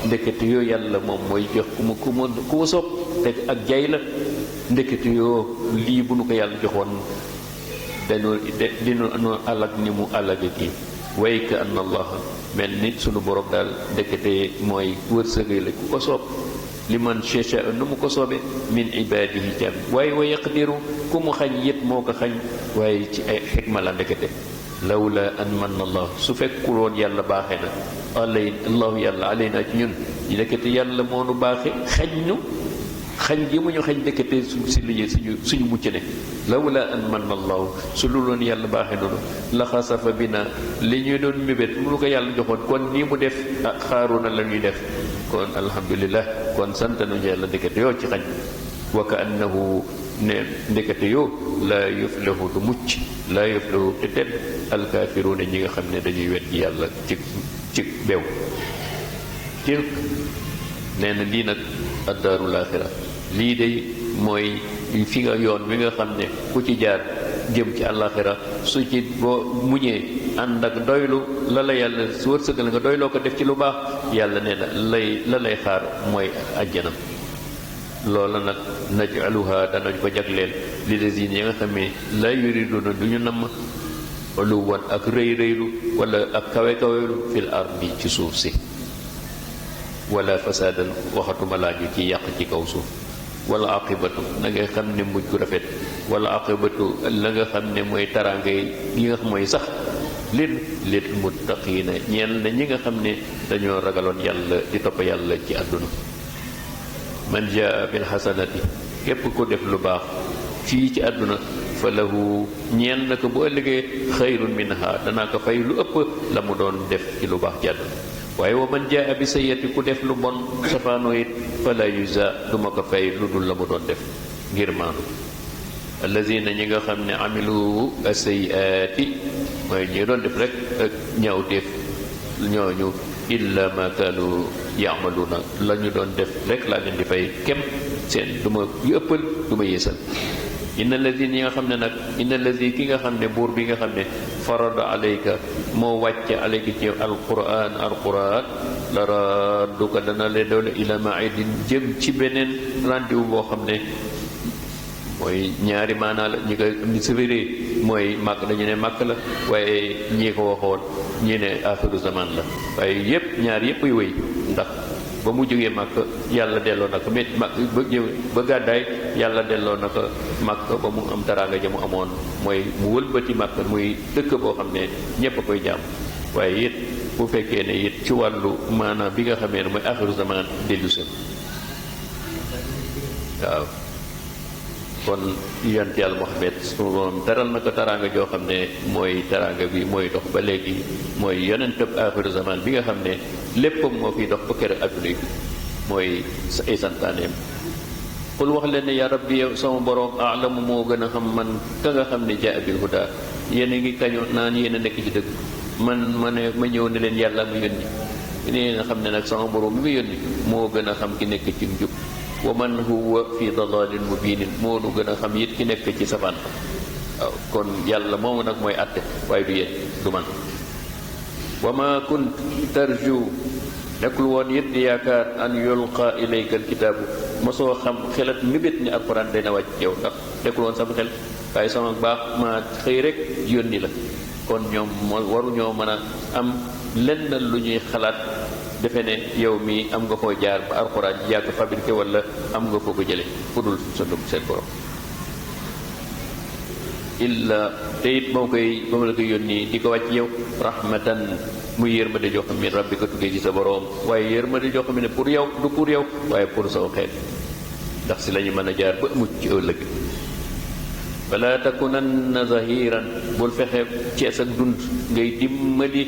ndekete yoo yàlla moom mooy jox ku mu soob te ak jay la ndekete yoo lii bu nu ko yàlla joxoon dinu alag ni mu alage kii way ka anna allah mel ni sunu borom daal ndekete mooy wërsëgay la ku ko soob li man sha'a nu mu ko soobee min ibadihi jam waaye wa yaqdiru ku mu xañ yëpp moo ko xañ waaye ci ay xikma la ndekete lawla an manna allah su fekkul woon yàlla baaxee na allahu yàlla alayna ci ñun ndekete yàlla moo nu baaxe xañ gi mu ñu xañ ndekete si liggéey suñu mucc ne lawla an manna allahu su lu loon yàlla baaxee noonu la xasafa bina li ñuy doon mébét mu ko yàlla joxoon kon nii mu def Qaaruuna la ñuy def kon alhamdulillah kon sant nañu yàlla ndekete yoo ci xañ wa ka annahu ne ndekete yoo laa yuflahu du mucc laa yuflahu te tedd alkaafiruuna ñi nga xam ne dañuy weddi yàlla ci beew tilk nee na lii nag addaarul aaxira lii de mooy fi nga yoon wi nga xam ne ku ci jaar jëm ci àllaaxira su ci boo muñee ànd ak doylu la la yàlla su wërsëgal nga doyloo ko def ci lu baax yàlla nee na la lay xaar mooy àjjanam loola nag naj'aluha danañ ko jagleel li lazina yi nga xam ne la yuriduna du ñu namm uluwan ak rëy-rëylu wala ak kawe-kawelu fil ardi ci suuf si wala fasaadan waxatuma laa ñu ci yàq ci kaw suuf wala aqibatu na nga xam ne mujj gu rafet wala aqibatu la nga xam ne mooy taraanga yi nga xam mooy sax lil muttaqiina ñeel na ñi nga xam ne dañoo ragaloon yàlla di topp yàlla ci àdduna man jaa bil hasanati képp ko def lu baax fii ci àdduna fa lahu ñeel na ko bu ëllëgee xayrun minha danaa ko fay lu ëpp la mu doon def ci lu baax ci àdduna waaye wa man jaa bi sayyati ku def lu bon safaanoo it fala yuza duma ko fay lu dul la mu doon def ngir maanu allazina ñi nga xam ne amilu as-sayyiati mooy ñi doon def rek ak ñaawteef ñooñu illa ma kaanu yaamaluuna la ñu doon def rek laa leen di fay kem seen du ma ëppal du ma yéesal inna allazina ñi nga xam ne nag inna allazi ki nga xam ne buur bi nga xam ne farada alayka moo wàcce alayka ci alquran la radduka dana leen doole ila maidin jëm ci beneen rendez-vous boo xam ne mooy ñaari maanaa la ñi ko ni sévéré mooy màkk dañu ne màkk la waaye ñii ko waxoon ñi ne axiru zaman la waaye yépp ñaar yépp ay wéy ndax ba mu jógee màkk yàlla delloo na ko mais ba gàddaay yàlla delloo na ko màkk ba mu am taraanga ja mu amoon mooy mu wëlbati màkk muy dëkk boo xam ne ñépp a koy jaam waaye it bu fekkee ne it ci wàllu maanaam bi nga xamee ne mooy axiru zaman dellu seen waaw kon yonent yàlla Muhammad sunu borom teral na ko taraanga joo xam ne mooy taraanga bi mooy dox ba léegi mooy yonentab aaxiru zaman bi nga xam ne léppam moo fiy dox ba kër adduna bi mooy ay santaaneem xul wax leen ne yaa rabbi yow sama borom aalamu moo gën a xam man ka nga xam ne jaa bil huda yéen a ngi kañoo naan yéen a nekk ci dëgg man ma ñëw ne leen yàlla mu yónni nee nga xam ne nag sama borom mi mu yónni moo gën a xam ki nekk ci njub wa man huwa fi dalalin mubinin moo nu gën a xam it ki nekk ci safaan waaw kon yàlla moomu nag mooy àtte waaye du yéen du man wa ma kunt tarju nekkul woon it di yaakaar an yulqa ilayka alkitaabu mosoo xam xelat mébét ni alquran dana wàcc yow ndax nekkul woon sama xel waaye sama baax ma xëy rek yónni la kon ñoom waruñoo mën a am lenn lu ñuy xalaat defe ne yow mi am nga foo jaar ba alxuraan ji yàgg fabriqué wala am nga foo ko jële fu dul sa dum seen borom illa te it ba ma la koy yónni di ko wàcc yow rahmatan muy yërmande joo xam ne rabbi ko tuggee ci sa borom waaye yërmande joo xam ne pour yow du pour yow waaye pour saw xeet ndax si la ñu mën a jaar ba mucc ci ëllëg wala takunanna zahiran bul fexe cees ak dund ngay dimbali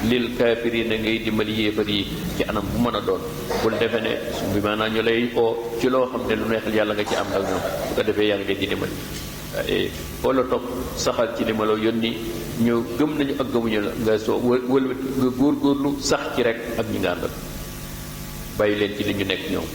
lil kaafirina ngay dimbali yéefar yi ci anam bu mën a doon bul defe ne bi maanaam ñu lay oo ci loo xam ne lu neexal yàlla nga ci am ak ñoom bu ko defee yaa ngi leen di dimbali waaye wala topp saxal ci li ma la yónni ñu gëm nañu ak gëmuñu la nga soo wëlbati nga góorgóorlu sax ci rek ak ñi nga àndal bàyyi leen ci li ñu nekk ñoom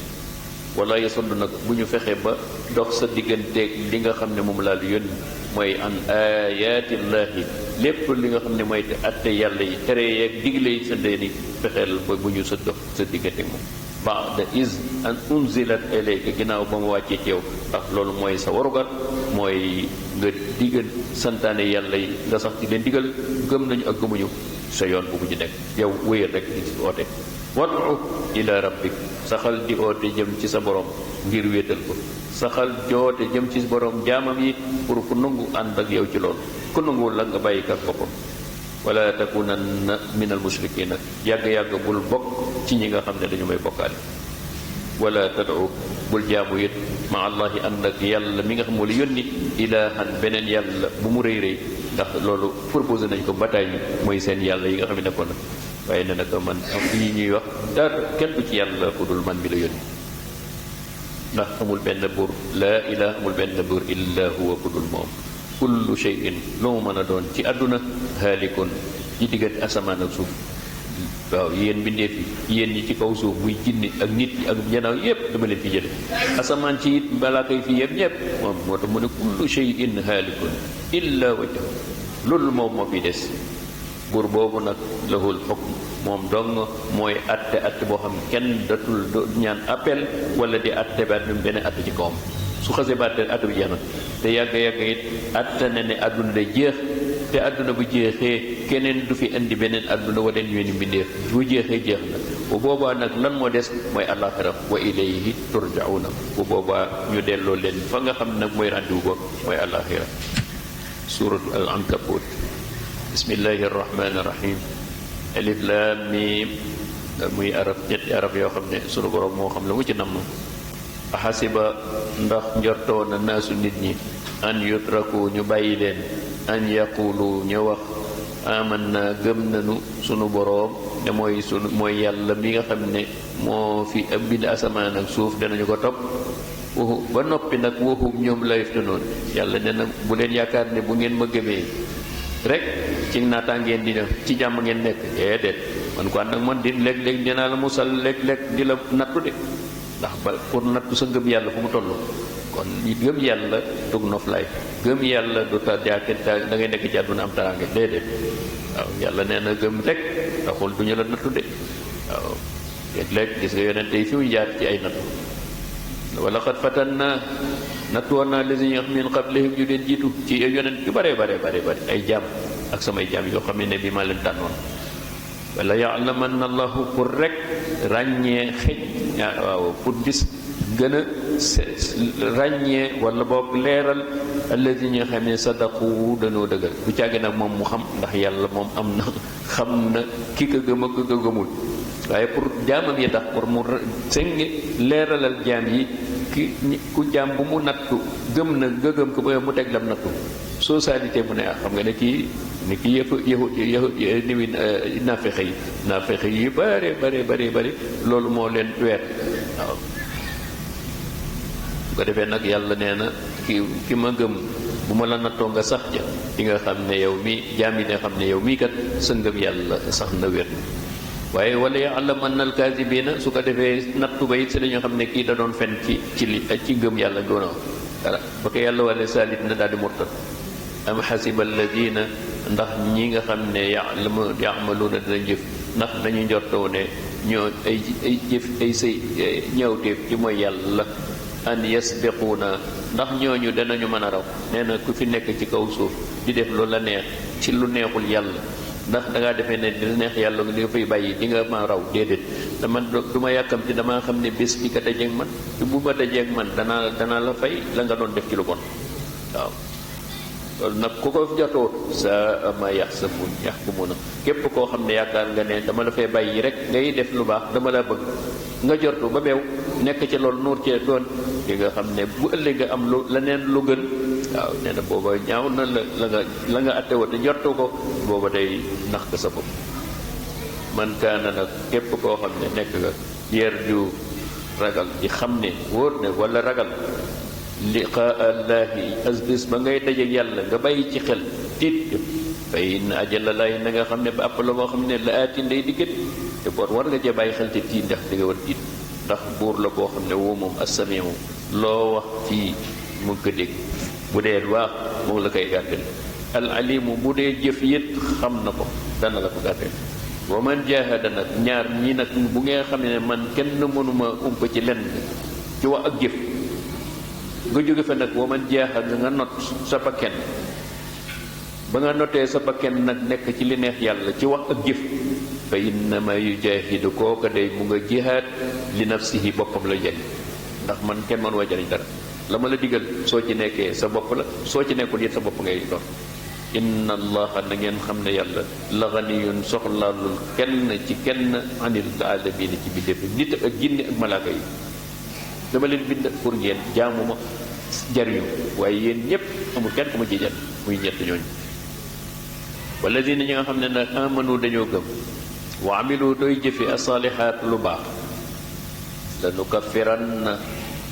wala yasoddu nag bu ñu fexee ba dox sa digganteeg li nga xam ne moom laa lu yónni mooy an ayatillahi lépp li nga xam ne mooy atte yàlla yi tere yeeg digle yi sa ndeeni fexeel ba bu ñu sa dox sa digganteeg moom ba'da iz an unzilat ilayka ginnaaw ba mu wàccee ci yow ndax loolu mooy sa warugar mooy nga digal santaane yàlla yi nga sax ci leen digal gëm nañu ak gëmuñu sa yoon bu ñu nekk yow wéyal rek di oote wad'u ila rabbik saxal di oote jëm ci sa borom ngir wéetal ko saxal joote jëm ci borom jaamam yi pour ku nangu ànd ak yow ci loolu ku nanguwul la nga bàyyi ak boppam wala takunanna min al mushrikiina yàgg-yàgg bul bokk ci ñi nga xam ne dañu may bokkaale wala tad'u bul jaamu it ma allahi ànd ak yàlla mi nga xam moo la yónni ilaahan beneen yàlla bu mu rëy rëy ndax loolu proposé nañ ko bataay yi mooy seen yàlla yi nga xam ne nekkoon na waaye ne naka man yi ñuy wax dara kenn du ci yàlla ku dul man mi la yónni ndax amul benn buur laa ilaha amul benn buur illa huwa ku dul moom kullu shay'in lu mu mën a doon ci àdduna haalikun ci diggante asamaan ak suuf waaw yéen mbindeef yi yéen ñi ci kaw suuf muy jinni ak nit ñi ak ñanaaw yépp dama leen fi jële asamaan ci it balaa koy fi yëpp ñépp moom moo tax mu ne kullu shay'in haalikun illa wajhahu loolu moom moo fi des buur boobu nag lahul hukm moom dong mooy atte boo xam kenn datul ñaan appel wala di atte ba benn atte ci kawam su xasee ba atte bi jeex na te yàgg-yàgg it atte na ne àdduna day jeex te àdduna bu jeexee keneen du fi indi beneen àdduna wala ñu ni mbindeef bu jeexee jeex na bu boobaa nag lan moo des mooy àllaaxira wa ilayhi turja'una bu boobaa ñu delloo leen fa nga xam nag mooy rendez-vous ba mooy àllaaxira suratu al ankabut bismillahi arrahmani irrahim alif lam mim muy arab ñetti arab yoo xam ne sunu borom moo xam la mu ci namm axasiba ndax njortoo na naasu nit ñi an yutraku ñu bàyyi leen an yaqulu ñu wax aman na gëm nanu sunu boroom ne mooy yàlla mi nga xam ne moo fi bind asamaan ak suuf danañu ko topp ba noppi nag waxum ñoom la yaftanuun yàlla ne na bu leen yaakaar ne bu ngeen ma gëmee rek ci naataa ngeen di def ci jàmm ngeen nekk déedéet man ko ànd ak man di léeg-léeg dinaa la musal léeg-léeg di la nattu de ndax ba pour nattu sa ngëm yàlla fu mu toll kon gëm yàlla dug noflaay gëm yàlla du ta jaaken da ngay nekk ci àdduna am taraange déedéet waaw yàlla nee na gëm rek taxul du ñu la nattu de waaw léeg-léeg gis nga yonente yi fi mu jaar ci ay nattu wala xat fatan na nattu woon naa les yi min qablihim ñu leen jiitu ci yonent yu bare ay jaam ak samay jaam yoo xam ne bi maa leen tànnoon wala ya'lamanna allahu pour rek ràññee xëj waaw pour bis gën a ràññee wala boog leeral alladi ñi nga xam ne sadaqu dañoo dëggal bu càgge nag moom mu xam ndax yàlla moom am na xam na ki ko gëm ak ko gëmul waaye pour jaamam yi tax pour mu sëng leeralal jaam yi ku jaam bu mu nattu gëm na nga gëm ko ba mu teg lam nattu socialité mu ne xam nga ne kii ni wi naafexe yi bare loolu moo leen weer waaw bu ko defee nag yàlla nee na ki ma gëm bu ma la nattoo nga sax ja di nga xam ne yow mi jaam yi ne xam ne yow mii kat sa ngëm yàlla sax na wér waaye wala ya'lamanna al-kaazibina su ko defee nattu ba it si dañoo xam ne kii da doon fen ci ngëm yàlla doona dara ba ko yàlla wala salit na daal di murtad am xasiba alladina ndax ñi nga xam ne ya'maluuna dina jëf ndax dañu njortoo ne ñoo ay jëf ay say ñawteef ci mooy yàlla an yasbiquuna ndax ñooñu danañu mën a raw nee na ku fi nekk ci kaw suuf di def lu la neex ci lu neexul yàlla ndax dangaa defee ne dina neex yàlla li nga fay bàyyi di nga ma raw déedéet dama du ma yàkkamti damaa xam ne bés bi ka dajeeg man te bu ma dajeeg man danaa la fay la nga doon def ci lu bon waaw loolu nag ku ko jotoo sa ma yaxkumuuna képp koo xam ne yaakaar nga ne dama la fay bàyyi rek ngay def lu baax dama la bëgg nga jortu ba beew nekk ci loolu nuur cee doon di nga xam ne bu ëllëg nga am lu leneen lu gën waaw nee na booba ñaaw na la nga atte wa te jortu ko booba day nax ko sa bopp man kaana nag képp koo xam ne nekk nga yer ju ragal di xam ne wóor ne wala ragal liqaa allahi asbis ba ngay daje yàlla nga bàyyi ci xel tiit fa inna ajalallaahi na nga xam ne ba àpp la moo xam ne la aatin day diggat te boor war nga cee bàyyi xel te tiit ndax di nga war tiit ndax buur la boo xam ne woo moom assamiu loo wax fii mu ko dégg bu dee waax moom la koy gàttal al alimu bu dee jëf yët xam na ko dana la ko gàttal wa man jaahada nag ñaar ñii nag bu ngeen xam ne man kenn mënuma umpa ci lenn ci wax ak jëf nga jóge fa nag wa man jaahada nga not sa bakken ba nga notee sa bakken nag nekk ci li neex yàlla ci wax ak jëf fa innama yujaahidu kooka day mu nga jihaad li nafsihi boppam la jëriñ ndax man kenn mënu waa jëriñ dara la ma la digal soo ci nekkee sa bopp la soo ci nekkul it sa bopp ngay doon inna allaha na ngeen xam ne yàlla la ganiyun soxlaalul kenn ci kenn anil alamin ci bindéef nit ak jinne ak malaaka yi dama leen bind pour ngeen jaamu ma jariñu waaye yéen ñépp amul kenn ku ma ci jar muy ñett ñooñu walladina ñi nga xam ne nag amanu dañoo gëm wa amilu doy jëfe asalihaat lu baax lanukaffiranna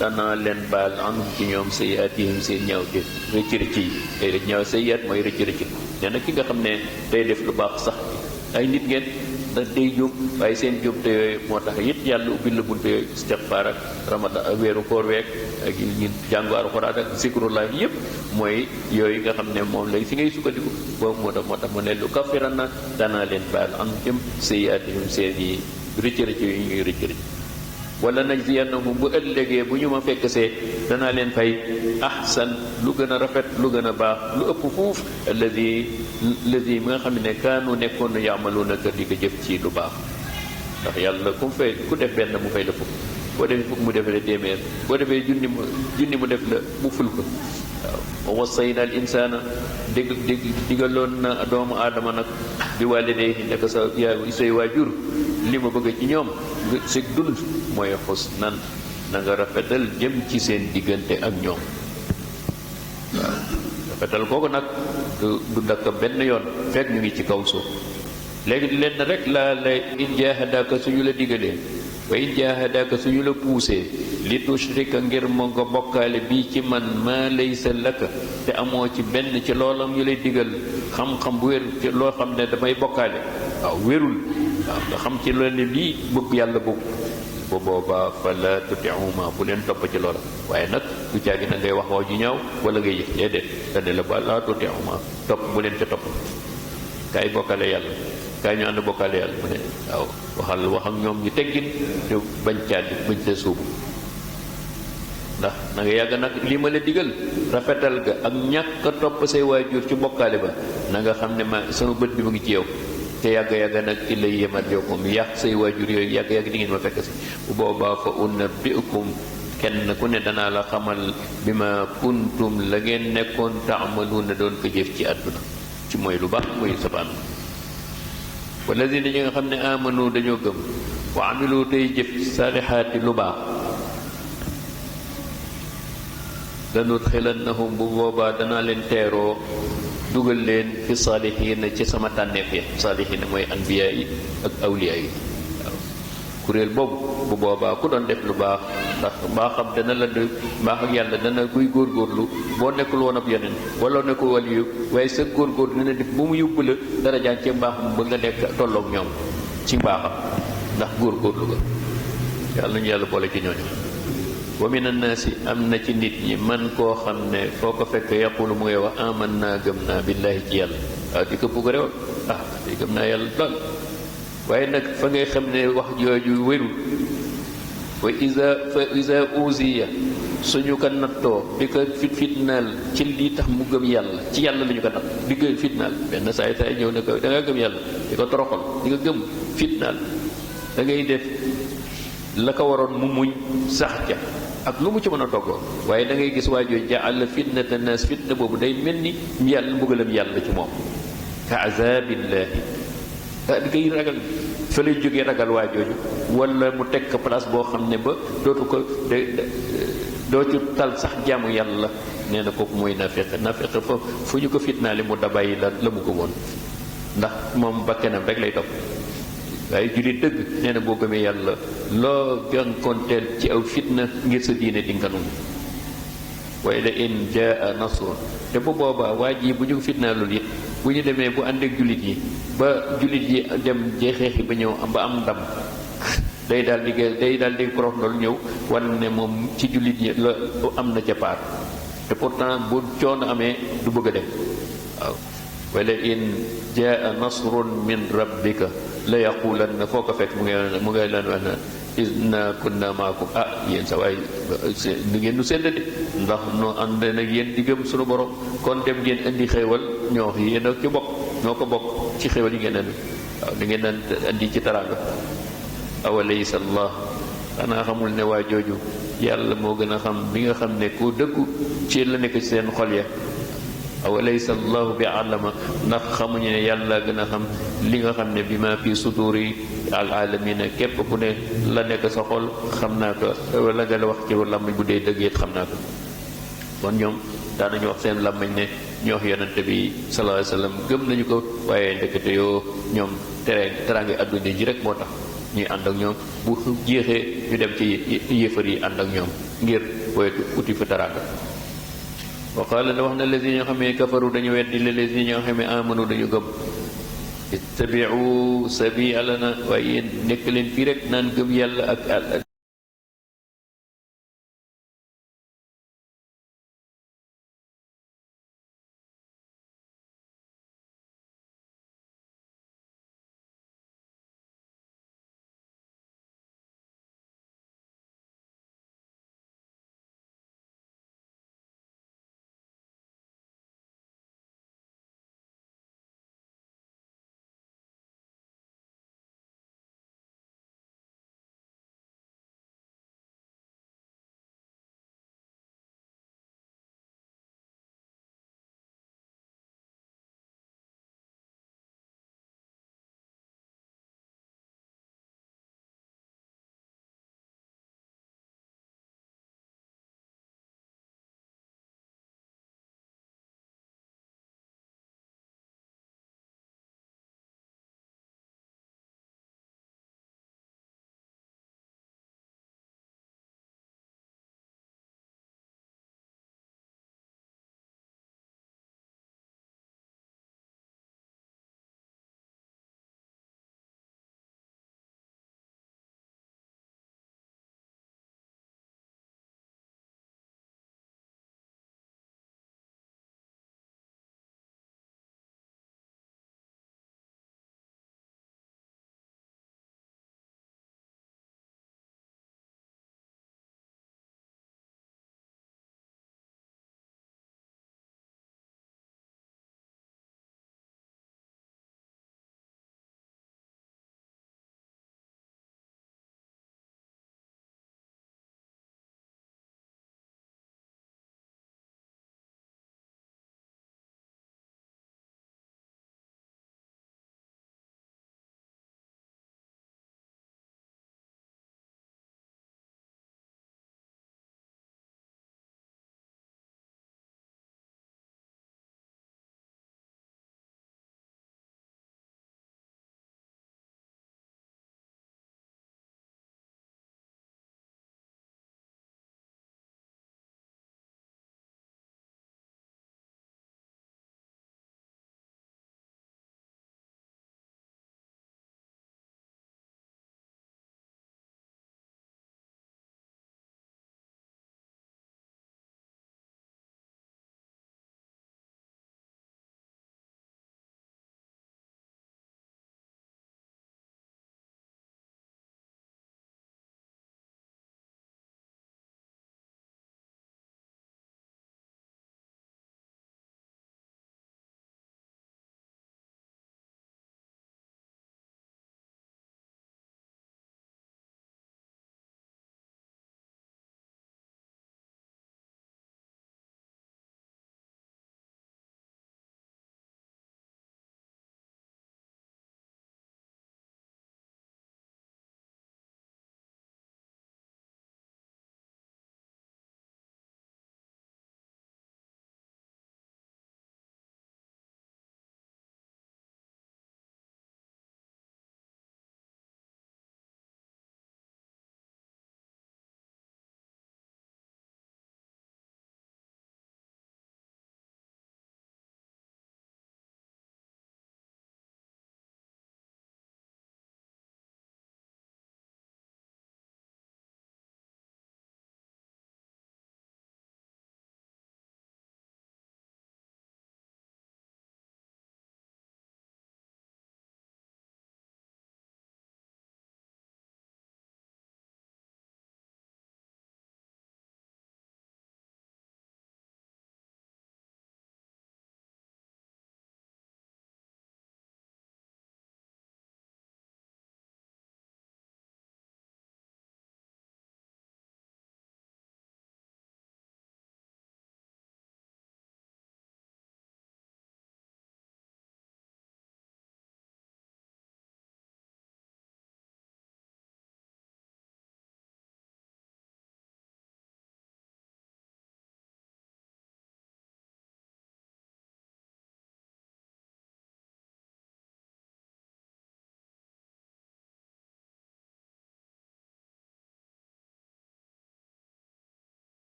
danaa leen baal anhum ci ñoom sayyi'aatihim seen ñaaw te rëcc rëcc yi ay rëcc ñaaw sayyi'aat mooy rëcc rëcc nee na ki nga xam ne day def lu baax sax ay nit ngeen ndax day juum waaye seen juum te yooyu moo tax it yàlla ubbil la bunte yooyu istixfaar ak ramadan ak weeru koor week ak ñu jàngu alxuraan ak zikrullah yëpp mooy yooyu nga xam ne moom lay fi ngay sukkandiku boobu moo tax mu ne lu kaffiran na danaa leen baal anhum sayyi'aatihim seen yi rëcc rëcc yi ñuy rëcc rëcc wala najziyannahum bu ëllëgee bu ñu ma fekk see danaa leen fay ahsan lu gën a rafet lu gën a baax lu ëpp fuuf alladi mi nga xam ne kaanu nekkoon yaamaluuna kër di ko jëf ci lu baax ndax yàlla ku fay ku def benn mu fay la fukk boo defee fukk mu def la téeméer boo defee junni mu def la mu ful ko waaw wa wassayna al insaana digaloon na doomu aadama nag bi waalidayhi nekk say waajur li ma bëgg ci ñoom si dund mooy xusnan na nga rafetal jëm ci seen diggante ak ñoom waaw rafetal kooku nag du dakk benn yoon fekk ñu ngi ci kaw suuf léegi lenn rek laa lay in jaahadaaka suñu la digalee wa in jaahadaaka suñu la puusee li tushrika ngir mo nga bokkaale bii ci man maa laysa laka te amoo ci benn ci loolam ñu lay digal xam-xam bu wér ci loo xam ne damay bokkaale waaw wérul waaw nga xam ci loolu ne lii bëgg yàlla bëgg bu boobaa fa la tuti'uma bu leen topp ci loola waaye nag du caagi na ngay wax wax ju ñaaw wala ngay yëg déedéet te ne la ba la tuti'uma topp bu leen ca topp kaay bokkale yàlla kaay ñu ànd bokkale yàlla mu ne waaw wax ak ñoom ñu teggin te bañ ca suubu ndax na nga yàgg nag lii ma la digal rafetal ga ak ñàkk a topp say waajur ci bokkaale ba na nga xam ne sama bët bi mu ngi ci yow te yàgg nag ilay yemat yow moom yàq say waajur yooyu yàgg di ngeen ma fekk si bu boobaa fa unabbi'ukum kenn ku ne danaa la xamal bi ma kuntum la ngeen nekkoon taamaluuna doon ko jëf ci àdduna ci mooy lu baax mooy sabaan walladina ñi nga xam ne amanu dañoo gëm wa amilu tey jëf saalihaati lu baax lanudxilannahum bu boobaa danaa leen teeroo dugal leen fi saalihiina ci sama tànneef ya saalihiina mooy anbiya yi ak awliya yi waaw kuréel boobu bu boobaa ku doon def lu baax ndax mbaaxam dana la mbaax ak yàlla dana guy góorgóorlu boo nekkul woon ab yeneen wala nekkul waliyu waaye sa góorgóorlu dina def bu mu yóbbu la darajaan ci mbaaxam ba nga nekk tolloog ñoom ci mbaaxam ndax góorgóorlu ga yàlla ñu yàlla boole ci ñooñu wa min annaasi am na ci nit ñi man koo xam ne foo ko fekk yaqulu mu ngay wax aman naa gëm naa billaahi ci yàlla waaw di ko bugg réew di gëm naa yàlla lool waaye nag fa ngay xam ne wax jooju wérul wa iza uziya suñu ko nattoo di ko fitnaal ci lii tax mu gëm yàlla ci yàlla la ñu ko natt di ko fitnaal benn saay ñëw ne ko da nga gëm yàlla di ko toroxal di ko gëm fitnaal da ngay def la ko waroon mu muñ sax ca ak lu mu ci mën a toggoo waaye da ngay gis waa jooju jaala fitnata naas fitna boobu day mel ni yàlla mbugalam yàlla ci moom ka azabillaahi di koy ragal fa lay jógee ragal waa jooju wala mu teg ko place boo xam ne ba dootu ko doo ci tal sax jaamu yàlla nee na kooku mooy nafiq fa fu ñu ko fitnaale mu dabayi la mu ko woon ndax moom bakkanam rek lay topp waaye jullit dëgg nee na boo gëmee yàlla loo jànkoonteel ci aw fitna ngir sa diine di nga nangu waaye la in jaa nasrun te bu boobaa waa ji bu ñu fitnaalul it bu ñu demee bu ànd ak jullit yi ba jullit yi dem jeexeexi ba ñëw ba am ndam day daal di prof loolu ñëw wan ne moom ci jullit yi la am na ca paar te pourtant bu coono amee du bëgg a dem waaw wala in jaa nasrun min rabbika la yaqulanna foo ko fekk mu ngay lan wax na inna kunna maakum yéen sa waay ni ngeen nu sedd de ndax noo ànd nag yéen di gëm suñu borom kon dem ngeen indi xéewal ñoo yéen a ci bokk ñoo ko bokk ci xéewal yi ngeen andi waaw ni ngeen daan andi ci taraanga awalaysa allah xanaa xamul ne waa jooju yàlla moo gën a xam bi nga xam ne ku dëggu ci la nekk ci seen xol ya awalaysa allahu bi alama ndax xamuñu ne yàlla gën a xam li nga xam ne bi ma fi suduri al alamina képp ku ne la nekk sa xol xam naa ko la nga la wax ci làmmiñ bu dee dëgg it xam naa ko kon ñoom daanañu wax seen làmmiñ ne ñoo wax yonente bi sallallahu alayhi wasallam gëm nañu ko waaye ndekete yoo ñoom teraange adduna ji rek moo tax ñuy ànd ak ñoom bu jeexee ñu dem ci yéefar yi ànd ak ñoom ngir woyetu uti fa teraanga wa qaala ne wax na lazina ñoo xam ne kafaru dañu weddi la lazina ñoo xam ne amanu dañu gëm ittabi'u sabilana waaye yéen nekk leen fii rek naan gëm yàlla ak